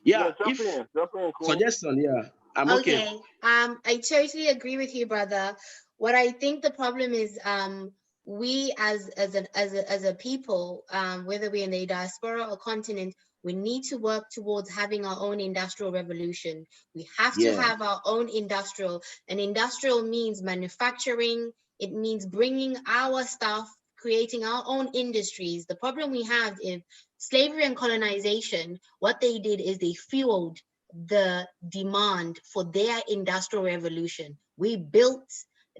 Yeah, jump in, Queen. Suggestion, yeah, I'm okay. I totally agree with you, brother. What I think the problem is, we as a people, whether we're in the diaspora or continent, we need to work towards having our own industrial revolution. We have to have our own industrial, and industrial means manufacturing. It means bringing our stuff, creating our own industries. The problem we have is slavery and colonization. What they did is they fueled the demand for their industrial revolution. We built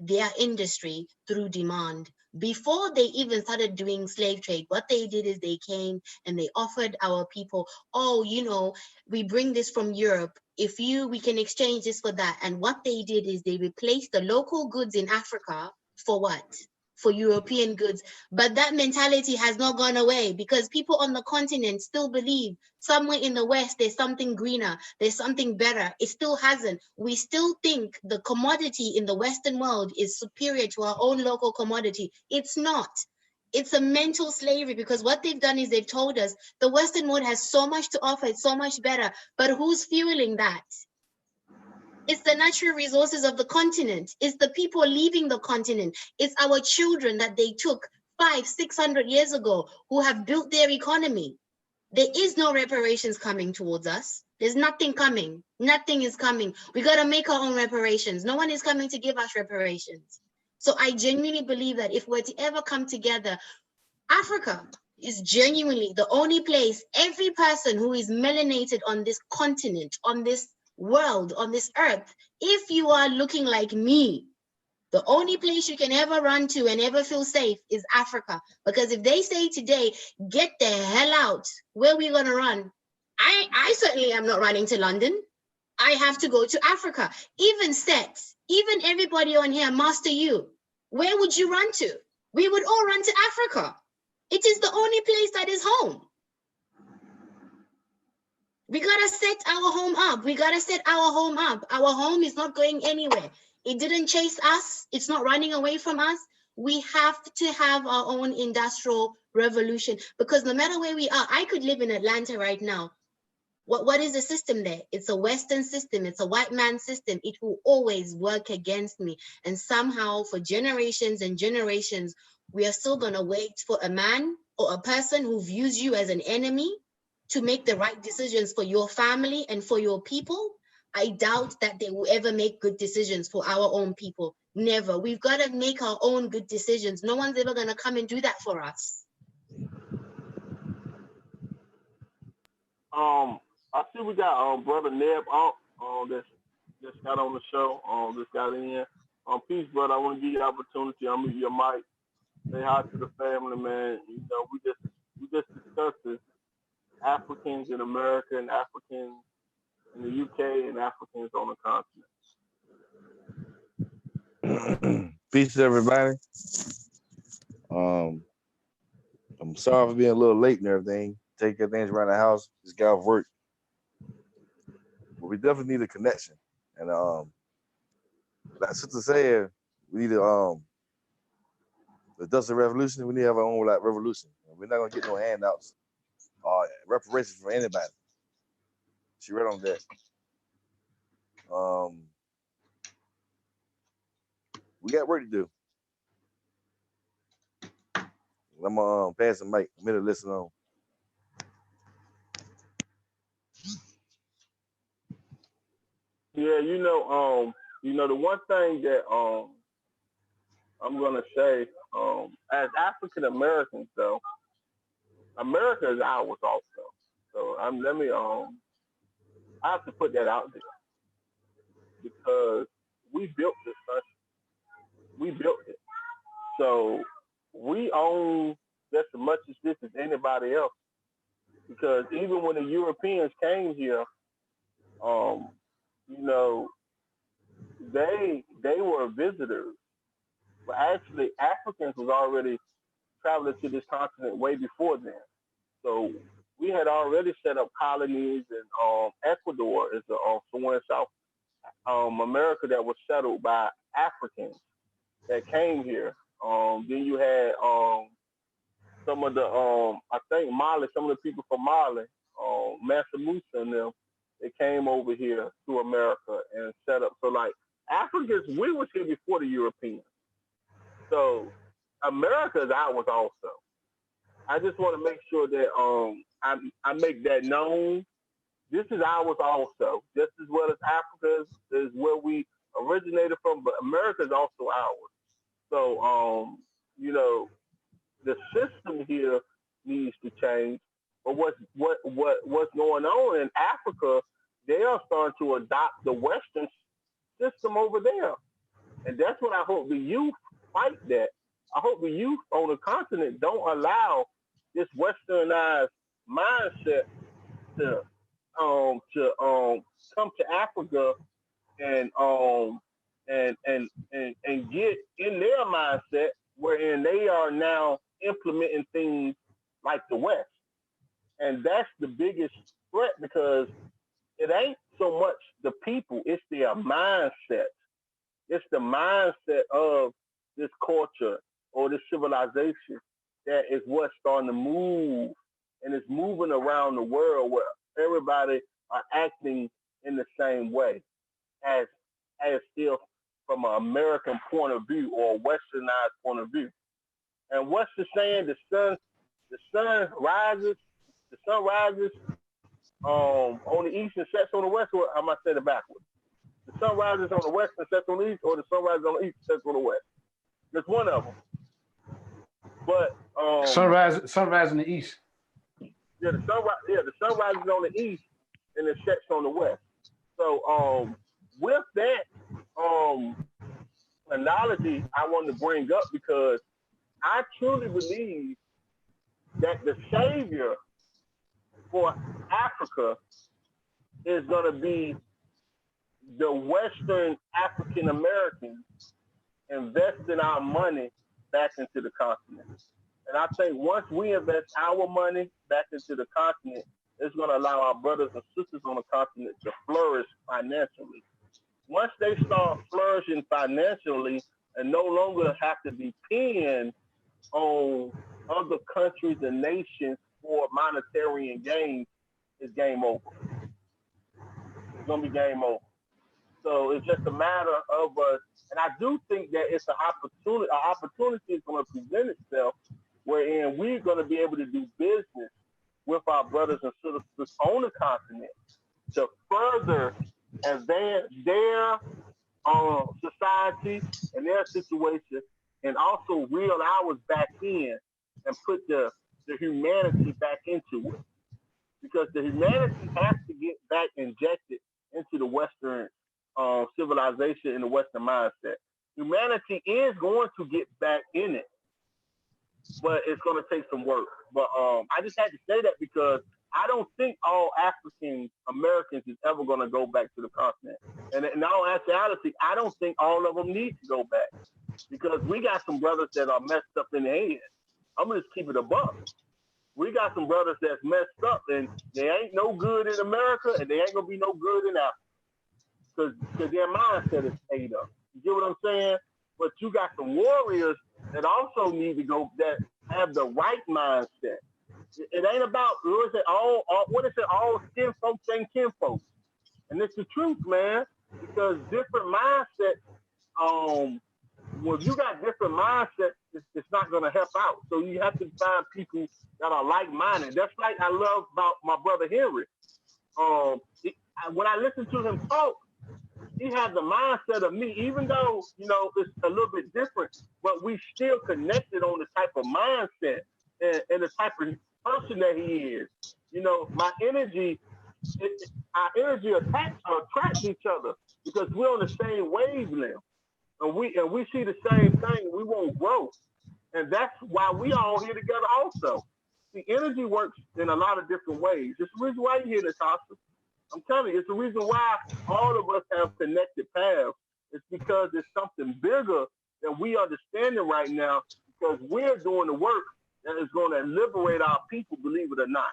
their industry through demand. Before they even started doing slave trade, what they did is they came and they offered our people, oh, you know, we bring this from Europe. We can exchange this for that. And what they did is they replaced the local goods in Africa for what? For European goods. But that mentality has not gone away, because people on the continent still believe somewhere in the West there's something greener, there's something better. It still hasn't. We still think the commodity in the Western world is superior to our own local commodity. It's not. It's a mental slavery, because what they've done is they've told us the Western world has so much to offer, it's so much better. But who's fueling that? It's the natural resources of the continent. It's the people leaving the continent. It's our children that they took 500-600 years ago who have built their economy. There is no reparations coming towards us. There's nothing coming. Nothing is coming. We got to make our own reparations. No one is coming to give us reparations. So I genuinely believe that if we're to ever come together, Africa is genuinely the only place, every person who is melanated on this continent, on this world, on this earth, if you are looking like me, the only place you can ever run to and ever feel safe is Africa. Because if they say today, get the hell out, where are we gonna run? I certainly am not running to London. I have to go to Africa. Even even everybody on here, Master You, where would you run to? We would all run to Africa. It is the only place that is home. We gotta set our home up. We gotta set our home up. Our home is not going anywhere. It didn't chase us. It's not running away from us. We have to have our own industrial revolution, because no matter where we are, I could live in Atlanta right now. What is the system there? It's a Western system. It's a white man system. It will always work against me. And somehow for generations and generations, we are still gonna wait for a man or a person who views you as an enemy to make the right decisions for your family and for your people. I doubt that they will ever make good decisions for our own people. Never. We've got to make our own good decisions. No one's ever going to come and do that for us. I see we got brother Neb that's got on the show. Just got in. Peace, brother. I want to give you the opportunity. I'm with your mic. Say hi to the family, man. You know, we just discussed Africans in America and Africans in the UK and Africans on the continent. Peace, everybody. I'm sorry for being a little late and everything. Taking things around the house. Just got off work. But we definitely need a connection. And like sister said, we need the Dusty Revolution. We need to have our own like revolution. We're not gonna get no handouts or reparations from anybody. She read on that. We got work to do. I'm gonna pass the mic. I'm here to listen on. Yeah, the one thing that I'm gonna say, as African Americans though, America is ours also. So I have to put that out there because we built this country. We built it. So we own just as much as this as anybody else. Because even when the Europeans came here, you know, they were visitors. But actually Africans was already traveling to this continent way before then. So we had already set up colonies in Ecuador is somewhere in South America that was settled by Africans that came here. Then you had some of the I think Mali, some of the people from Mali, Mansa Musa and them, they came over here to America and set up. So like Africans, we was here before the Europeans. So America is ours also. I just want to make sure that I make that known. This is ours also, just as well as Africa is where we originated from, but America is also ours. So the system here needs to change. But what's going on in Africa? They are starting to adopt the Western system over there, and that's what I hope the youth fight that. I hope the youth on the continent don't allow this westernized mindset to come to Africa and get in their mindset wherein they are now implementing things like the West. And that's the biggest threat because it ain't so much the people, it's their mindset. It's the mindset of this culture or this civilization that is what's starting to move and it's moving around the world where everybody are acting in the same way as still from an American point of view or a westernized point of view. And what's the saying? The sun rises on the east and sets on the west, or I might say it backwards. The sun rises on the west and sets on the east, or the sun rises on the east and sets on the west. There's one of them. But sunrise in the east. Yeah, the sun rises on the east and it sets on the west. So with that analogy, I wanted to bring up because I truly believe that the savior for Africa is going to be the Western African Americans investing our money back into the continent. And I think once we invest our money back into the continent, it's going to allow our brothers and sisters on the continent to flourish financially. Once they start flourishing financially and no longer have to depend on other countries and nations for monetary gains, it's game over. It's going to be game over. So it's just a matter of us. And I do think that it's an opportunity. An opportunity is going to present itself wherein we're going to be able to do business with our brothers and sisters on the continent to further advance their society and their situation, and also reel ours back in and put the humanity back into it. because the humanity has to get back injected into the Western civilization and the Western mindset. Humanity is going to get back in it, but it's going to take some work. But I just had to say that because I don't think all African Americans is ever going to go back to the continent. And in all actuality, I don't think all of them need to go back because we got some brothers that are messed up in the head. I'm going to just keep it a buck. We got some brothers that's messed up and they ain't no good in America and they ain't going to be no good in Africa because their mindset is made up. You get what I'm saying? But you got some warriors that also need to go, that have the right mindset. It ain't about all skin folks ain't kin folks. And it's the truth, man. Because different mindsets, when you got different mindsets, it's not gonna help out. So you have to find people that are like-minded. That's like I love about my brother Heru. When I listen to him talk, he has the mindset of me, even though, it's a little bit different, but we still connected on the type of mindset and the type of person that he is. My energy, our energy attracts each other because we're on the same wavelength. And we see the same thing. We want growth. And that's why we all here together also. The energy works in a lot of different ways. It's the reason why you're here, Natasha. I'm telling you, it's the reason why all of us have connected paths. It's because there's something bigger than we understanding right now because we're doing the work that is going to liberate our people, believe it or not.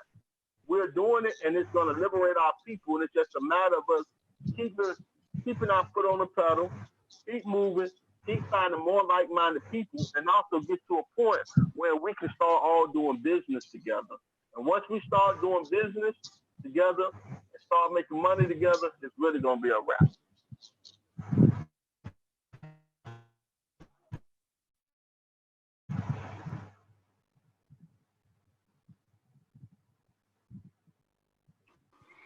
We're doing it and it's going to liberate our people. And it's just a matter of us keeping our foot on the pedal, keep moving, keep finding more like-minded people, and also get to a point where we can start all doing business together. And once we start doing business together and start making money together, it's really going to be a wrap.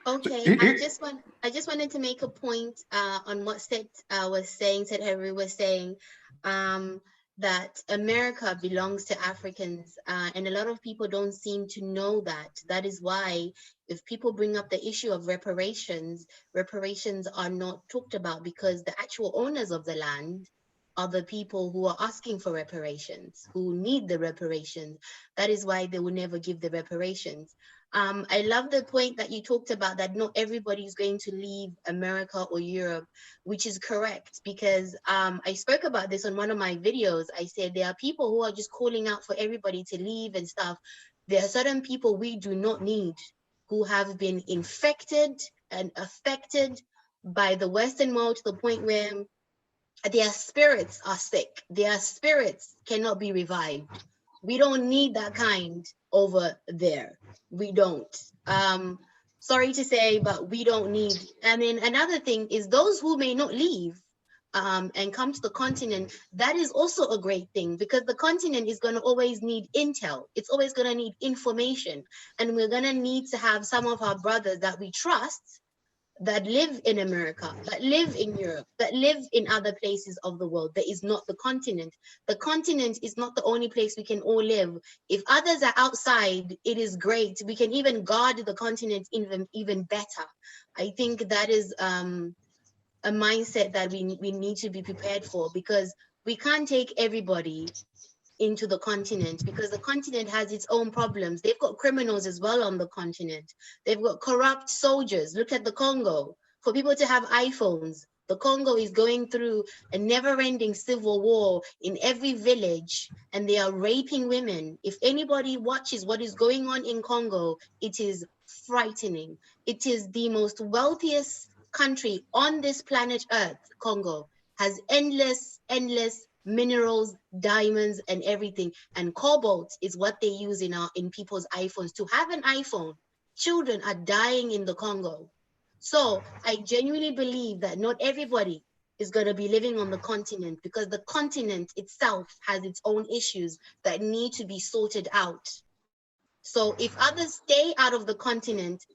Okay, I just wanted to make a point on what Said Heru was saying, that America belongs to Africans, and a lot of people don't seem to know that. That is why if people bring up the issue of reparations are not talked about because the actual owners of the land are the people who are asking for reparations, who need the reparations. That is why they will never give the reparations. I love the point that you talked about, that not everybody is going to leave America or Europe, which is correct, because I spoke about this on one of my videos. I said there are people who are just calling out for everybody to leave and stuff. There are certain people we do not need who have been infected and affected by the Western world to the point where their spirits are sick. Their spirits cannot be revived. We don't need that kind over there. We don't. Sorry to say, but we don't need. And then another thing is those who may not leave and come to the continent, that is also a great thing because the continent is going to always need intel. It's always going to need information. And we're going to need to have some of our brothers that we trust that live in America, that live in Europe, that live in other places of the world. That is not the continent. The continent is not the only place we can all live. If others are outside, it is great. We can even guard the continent even better. I think that is a mindset that we need to be prepared for because we can't take everybody into the continent because the continent has its own problems. They've got criminals as well on the continent. They've got corrupt soldiers. Look at the Congo. For people to have iPhones, the Congo is going through a never-ending civil war in every village, and they are raping women. If anybody watches what is going on in Congo, it is frightening. It is the most wealthiest country on this planet Earth. Congo has endless minerals, diamonds, and everything. And cobalt is what they use in people's iPhones. To have an iPhone, children are dying in the Congo. So I genuinely believe that not everybody is going to be living on the continent because the continent itself has its own issues that need to be sorted out. So if others stay out of the continent,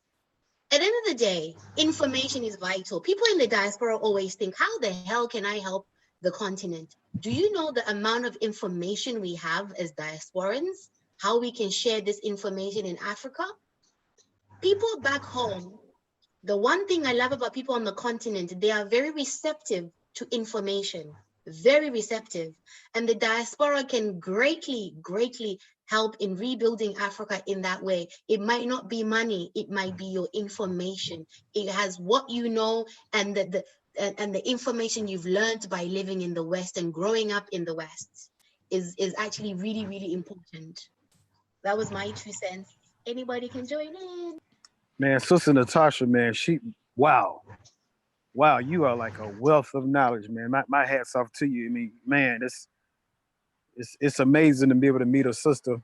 at the end of the day, information is vital. People in the diaspora always think, how the hell can I help the continent? Do you know the amount of information we have as diasporans? How we can share this information in Africa? people back home, the one thing I love about people on the continent, they are very receptive to information, very receptive. And the diaspora can greatly, greatly help in rebuilding Africa in that way. It might not be money, it might be your information. It has what you know and the information you've learned by living in the West and growing up in the West is actually really, really important. That was my 2 cents. Anybody can join in. Man, Sister Natasha, man, wow. Wow, you are like a wealth of knowledge, man. My hat's off to you. I mean, man, it's amazing to be able to meet a sister,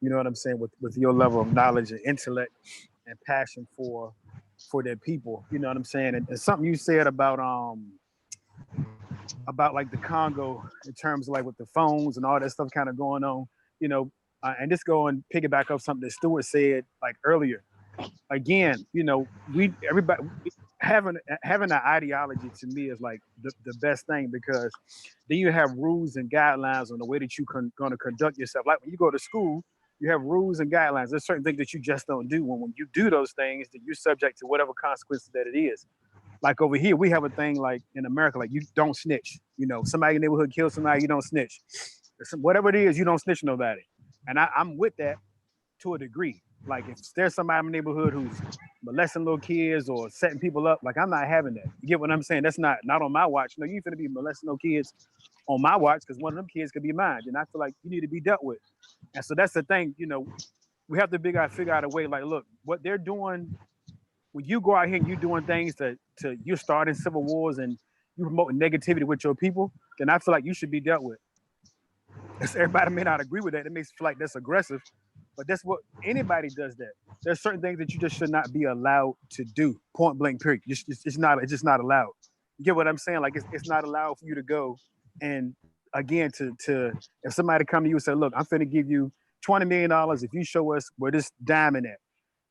you know what I'm saying, with your level of knowledge and intellect and passion for their people. You know what I'm saying? And something you said about like the Congo in terms of like with the phones and all that stuff kind of going on, you know, and just go and piggyback up something that Stuart said like earlier. Again, you know, everybody having an ideology to me is like the best thing, because then you have rules and guidelines on the way that you going to conduct yourself. Like when you go to school, you have rules and guidelines. There's certain things that you just don't do. When you do those things, then you're subject to whatever consequences that it is. Like over here, we have a thing like in America, like you don't snitch. You know, somebody in the neighborhood kills somebody, you don't snitch. Whatever it is, you don't snitch nobody. And I'm with that to a degree. Like if there's somebody in my neighborhood who's molesting little kids or setting people up, like I'm not having that. You get what I'm saying? That's not on my watch. No, you ain't finna be molesting no kids on my watch, because one of them kids could be mine. And I feel like you need to be dealt with. And so that's the thing, you know, we have to figure out a way, like, look, what they're doing, when you go out here and you're doing things to you're starting civil wars and you promoting negativity with your people, then I feel like you should be dealt with. Everybody may not agree with that. It makes you feel like that's aggressive, but that's what anybody does that. There's certain things that you just should not be allowed to do. Point blank, period. It's just not allowed. You get what I'm saying? Like it's not allowed for you to go and again to if somebody come to you and say, look, I'm finna give you $20 million if you show us where this diamond at.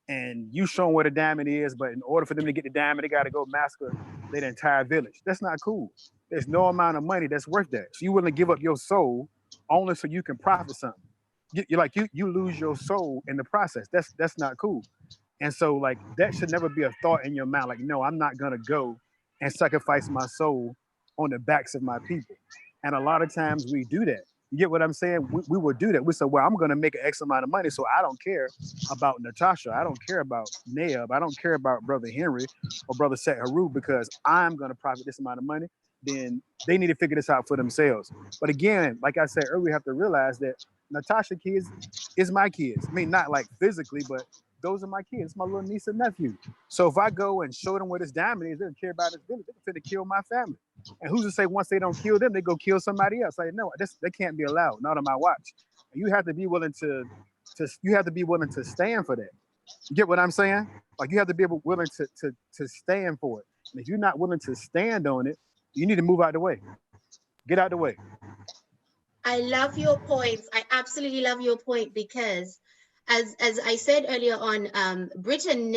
And you show them where the diamond is, but in order for them to get the diamond, they got to go massacre their entire village. That's not cool. There's no amount of money that's worth that. So you willing to give up your soul only so you can profit something. You lose your soul in the process. That's not cool. And so like that should never be a thought in your mind. Like, no, I'm not gonna go and sacrifice my soul on the backs of my people. And a lot of times we do that. You get what I'm saying? We would do that. We say, well, I'm going to make an X amount of money, so I don't care about Natasha. I don't care about Nayab. I don't care about Brother Henry or Brother Heru, because I'm going to profit this amount of money. Then they need to figure this out for themselves. But again, like I said earlier, we have to realize that Natasha kids is my kids. I mean, not like physically, but those are my kids. It's my little niece and nephew. So if I go and show them where this diamond is, they don't care about this village. They're going to kill my family. And who's to say once they don't kill them, they go kill somebody else? Like, no, they can't be allowed. Not on my watch. And you have to be willing to stand for that. You get what I'm saying? Like you have to be willing to stand for it. And if you're not willing to stand on it, you need to move out the way. Get out the way. I love your points. I absolutely love your point, because as I said earlier on, Britain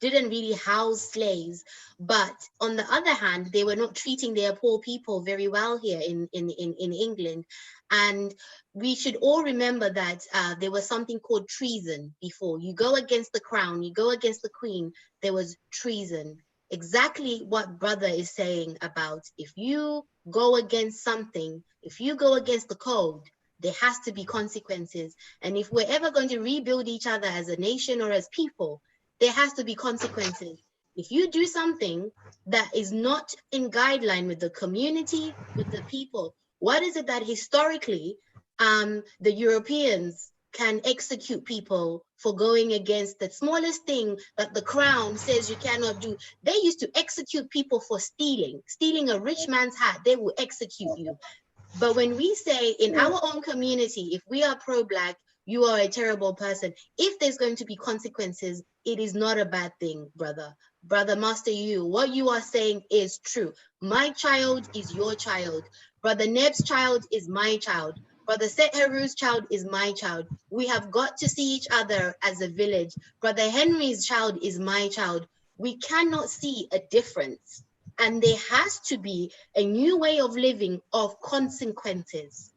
didn't really house slaves, but on the other hand, they were not treating their poor people very well here in England. And we should all remember that there was something called treason before. You go against the crown, you go against the queen, there was treason. Exactly what brother is saying about if you go against something, if you go against the code, there has to be consequences. And if we're ever going to rebuild each other as a nation or as people, there has to be consequences. If you do something that is not in guideline with the community, with the people, what is it that historically the Europeans can execute people for going against the smallest thing that the crown says you cannot do? They used to execute people for stealing a rich man's hat. They will execute you. But when we say in our own community, if we are pro-Black, you are a terrible person. If there's going to be consequences, it is not a bad thing, brother. Brother Master, what you are saying is true. My child is your child. Brother Neb's child is my child. Brother Heru's child is my child. We have got to see each other as a village. Brother Henry's child is my child. We cannot see a difference. And there has to be a new way of living of consequences.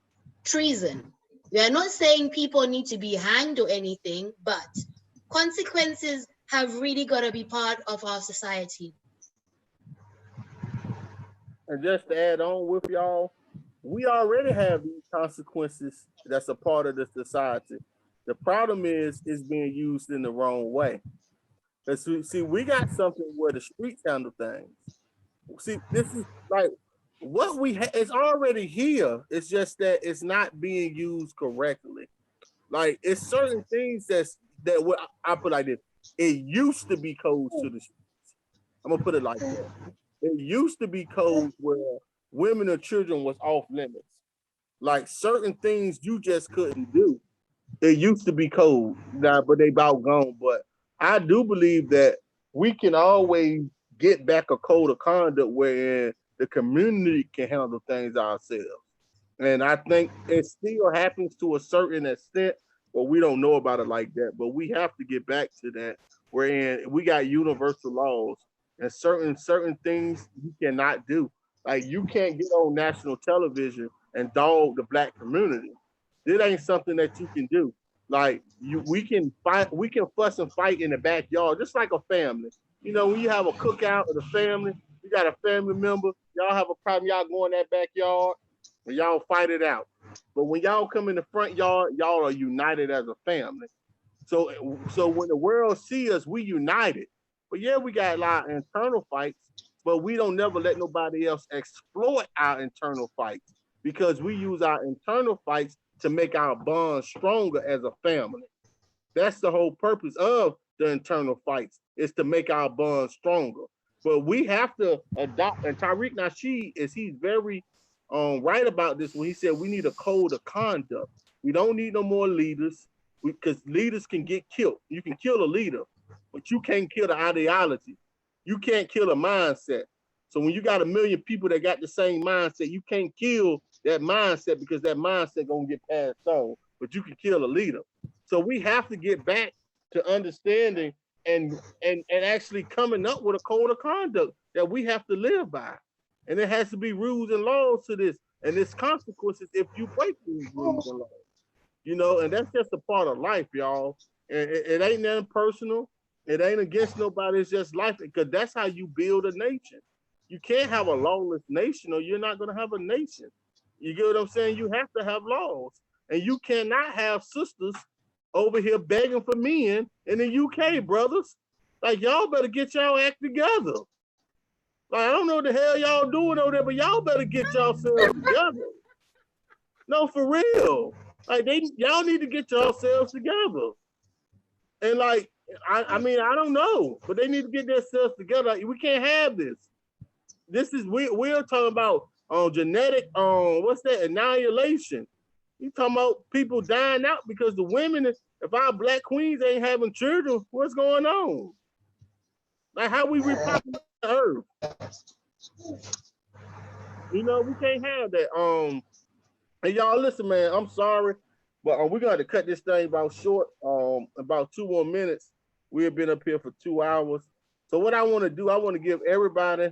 Treason. We are not saying people need to be hanged or anything, but consequences have really got to be part of our society. And just to add on with y'all, we already have these consequences that's a part of the society. The problem is it's being used in the wrong way. Cause see, we got something where the streets handle things. See, this is like what we it's already here. It's just that it's not being used correctly. Like it's certain things that what I put like this. It used to be codes to the streets. I'm gonna put it like that. It used to be codes where women or children was off limits. Like certain things you just couldn't do. It used to be code now, but they about gone. But I do believe that we can always get back a code of conduct where the community can handle things ourselves. And I think it still happens to a certain extent, but we don't know about it like that. But we have to get back to that, wherein we got universal laws and certain things you cannot do. Like you can't get on national television and dog the black community. It ain't something that you can do. Like we can fight, we can fuss and fight in the backyard, just like a family. You know, when you have a cookout with a family, you got a family member, y'all have a problem, y'all go in that backyard and y'all fight it out. But when y'all come in the front yard, y'all are united as a family. So when the world see us, we united. But yeah, we got a lot of internal fights, but we don't never let nobody else exploit our internal fights because we use our internal fights to make our bond stronger as a family. That's the whole purpose of the internal fights, is to make our bond stronger. But we have to adopt, and Tariq Nasheed he's very right about this when he said we need a code of conduct. We don't need no more leaders because leaders can get killed. You can kill a leader, but you can't kill the ideology. You can't kill a mindset. So when you got a million people that got the same mindset, you can't kill that mindset because that mindset gonna get passed on. But you can kill a leader. So we have to get back to understanding and actually coming up with a code of conduct that we have to live by. And there has to be rules and laws to this, and there's consequences if you break these rules and laws. You know, and that's just a part of life, y'all. And it ain't nothing personal. It ain't against nobody. It's just life, because that's how you build a nation. You can't have a lawless nation, or you're not going to have a nation. You get what I'm saying? You have to have laws, and you cannot have sisters over here begging for men in the UK, brothers. Like, y'all better get y'all act together. Like, I don't know what the hell y'all doing over there, but y'all better get yourselves together. No, for real. Like, y'all need to get yourselves together. And like, I mean, I don't know, but they need to get themselves together. Like, we can't have this. This is we're talking about genetic what's that, annihilation. You talking about people dying out because the women, if our black queens ain't having children, what's going on? Like, how we repopulate the earth? You know, we can't have that. And y'all listen, man, I'm sorry, but we're gonna have to cut this thing about short, about 2 more minutes. We have been up here for 2 hours. So what I want to do, I want to give everybody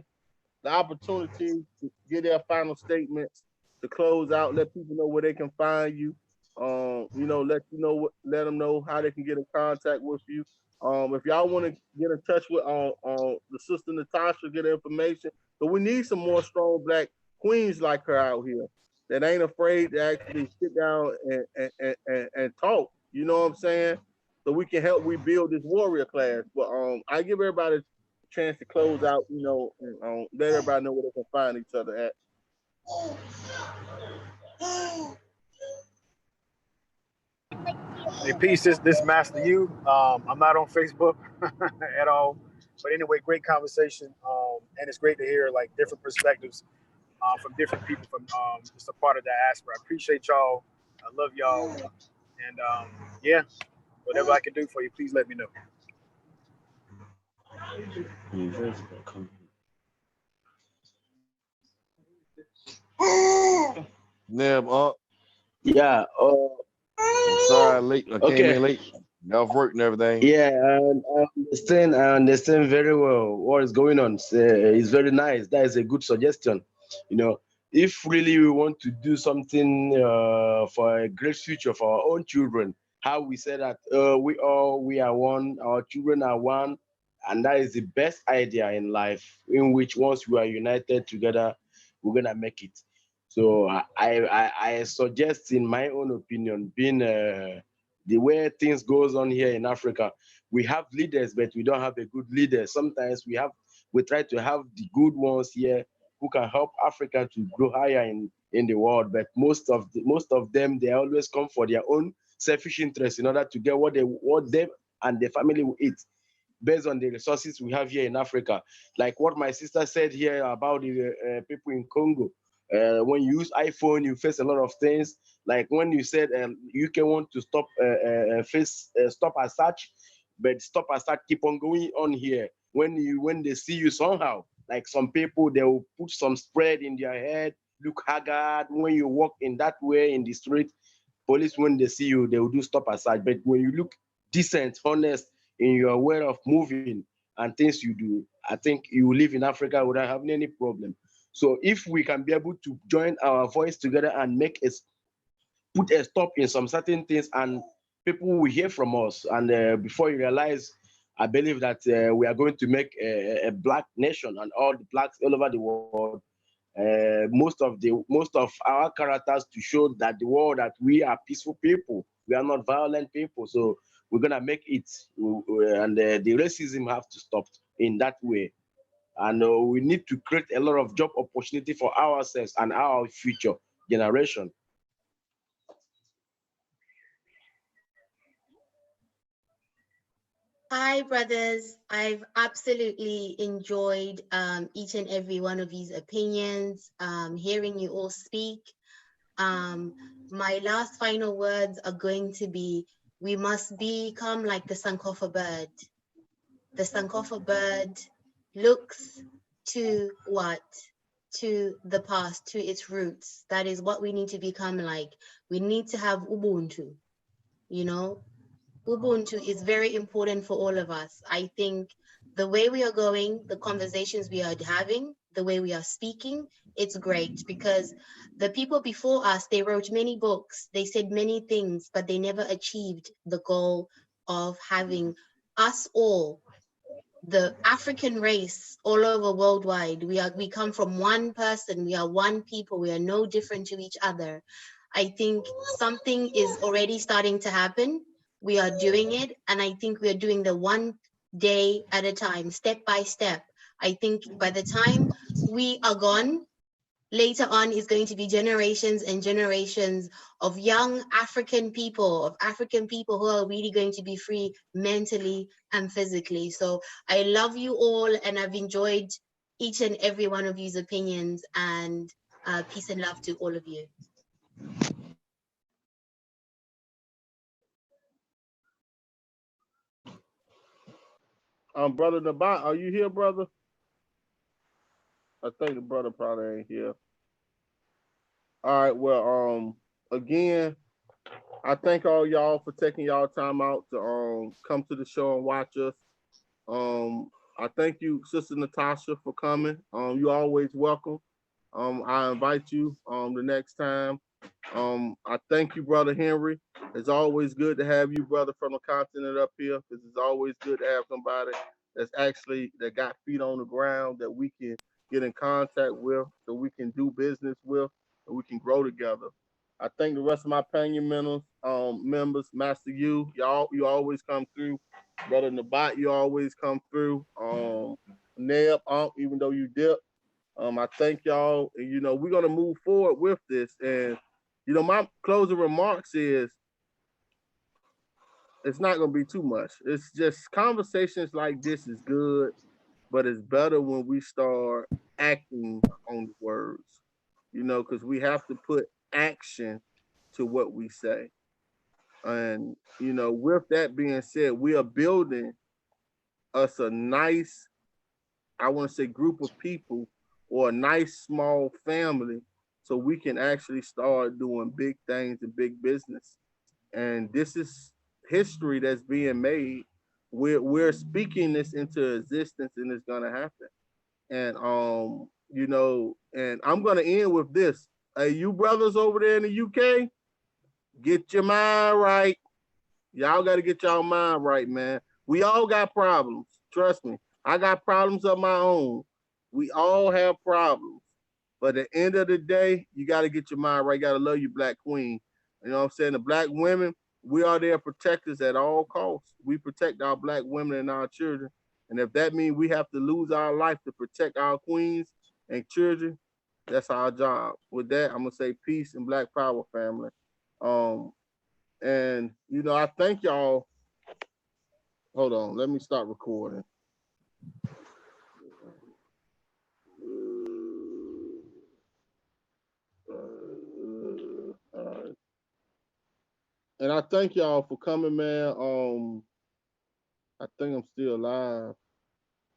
the opportunity to get their final statements, to close out, let people know where they can find you. You know, let them know how they can get in contact with you. If y'all want to get in touch with the sister Natasha, get information. But we need some more strong black queens like her out here that ain't afraid to actually sit down and talk. You know what I'm saying? So we can help rebuild this warrior class. But I give everybody a chance to close out, you know, and let everybody know where they can find each other at. Hey, peace. This Master You. I'm not on Facebook at all, but anyway, great conversation, and it's great to hear like different perspectives from different people from just a part of the diaspora. I appreciate y'all. I love y'all, and yeah, whatever I can do for you, please let me know. Neb, Yeah. I'm sorry, late. I came in late. Got off work and everything. Yeah, and I understand very well what is going on. It's very nice. That is a good suggestion. You know, if really we want to do something for a great future for our own children, how we say that we are one, our children are one, and that is the best idea in life. In which once we are united together, we're gonna make it. So I suggest, in my own opinion, being the way things goes on here in Africa, we have leaders, but we don't have a good leader. Sometimes we try to have the good ones here who can help Africa to grow higher in the world. But most of them, they always come for their own selfish interest in order to get what them and their family will eat based on the resources we have here in Africa. Like what my sister said here about the people in Congo. When you use iPhone, you face a lot of things. Like when you said UK want to stop as such, but stop as such keep on going on here. When they see you somehow, like some people, they will put some spread in their head, look haggard. When you walk in that way in the street, police, when they see you, they will do stop aside. But when you look decent, honest in your way of moving and things you do, I think you live in Africa without having any problem. So if we can be able to join our voice together and put a stop in some certain things, and people will hear from us. And before you realize, I believe that we are going to make a black nation, and all the blacks all over the world. Most of our characters to show that the world that we are peaceful people, we are not violent people. So we're gonna make it, and the racism have to stop in that way. And we need to create a lot of job opportunity for ourselves and our future generation. Hi, brothers. I've absolutely enjoyed each and every one of these opinions, hearing you all speak. My last final words are going to be, we must become like the Sankofa bird. The Sankofa bird looks to what? To the past, to its roots. That is what we need to become like. We need to have Ubuntu, you know? Ubuntu is very important for all of us. I think the way we are going, the conversations we are having, the way we are speaking, it's great, because the people before us, they wrote many books, they said many things, but they never achieved the goal of having us all, the African race all over worldwide. We come from one person, we are one people, we are no different to each other. I think something is already starting to happen. We are doing it, and I think we are doing the one day at a time, step by step. I think by the time we are gone, later on is going to be generations and generations of young African people, who are really going to be free mentally and physically. So I love you all, and I've enjoyed each and every one of you's opinions, and peace and love to all of you. Brother Nabat, are you here, brother? I think the brother probably ain't here. All right, well, again, I thank all y'all for taking y'all time out to come to the show and watch us. I thank you, Sister Natasha, for coming. You always welcome. I invite you the next time. I thank you, Brother Henry. It's always good to have you, brother, from the continent up here, because it's always good to have somebody that got feet on the ground that we can get in contact with, so we can do business with, and we can grow together. I thank the rest of my panel members, Master you always come through. Brother Nabat, you always come through. Neb, even though you dip, I thank y'all. And, we're going to move forward with this. And, my closing remarks is, it's not going to be too much. It's just conversations like this is good, but it's better when we start acting on the words, because we have to put action to what we say. And, with that being said, we are building us a nice, I want to say, group of people, or a nice small family, so we can actually start doing big things and big business. And this is history that's being made. We're speaking this into existence, and it's gonna happen. And and I'm gonna end with this. Hey, you brothers over there in the UK, get your mind right. Y'all got to get y'all mind right, man. We all got problems. Trust me. I got problems of my own. We all have problems. But at the end of the day, you got to get your mind right. You got to love your black queen. You know what I'm saying? The black women, we are their protectors at all costs. We protect our black women and our children. And if that means we have to lose our life to protect our queens and children, that's our job. With that, I'm gonna say peace and black power, family. And you know, I thank y'all. Hold on, let me start recording. And I thank y'all for coming, man. I think I'm still live.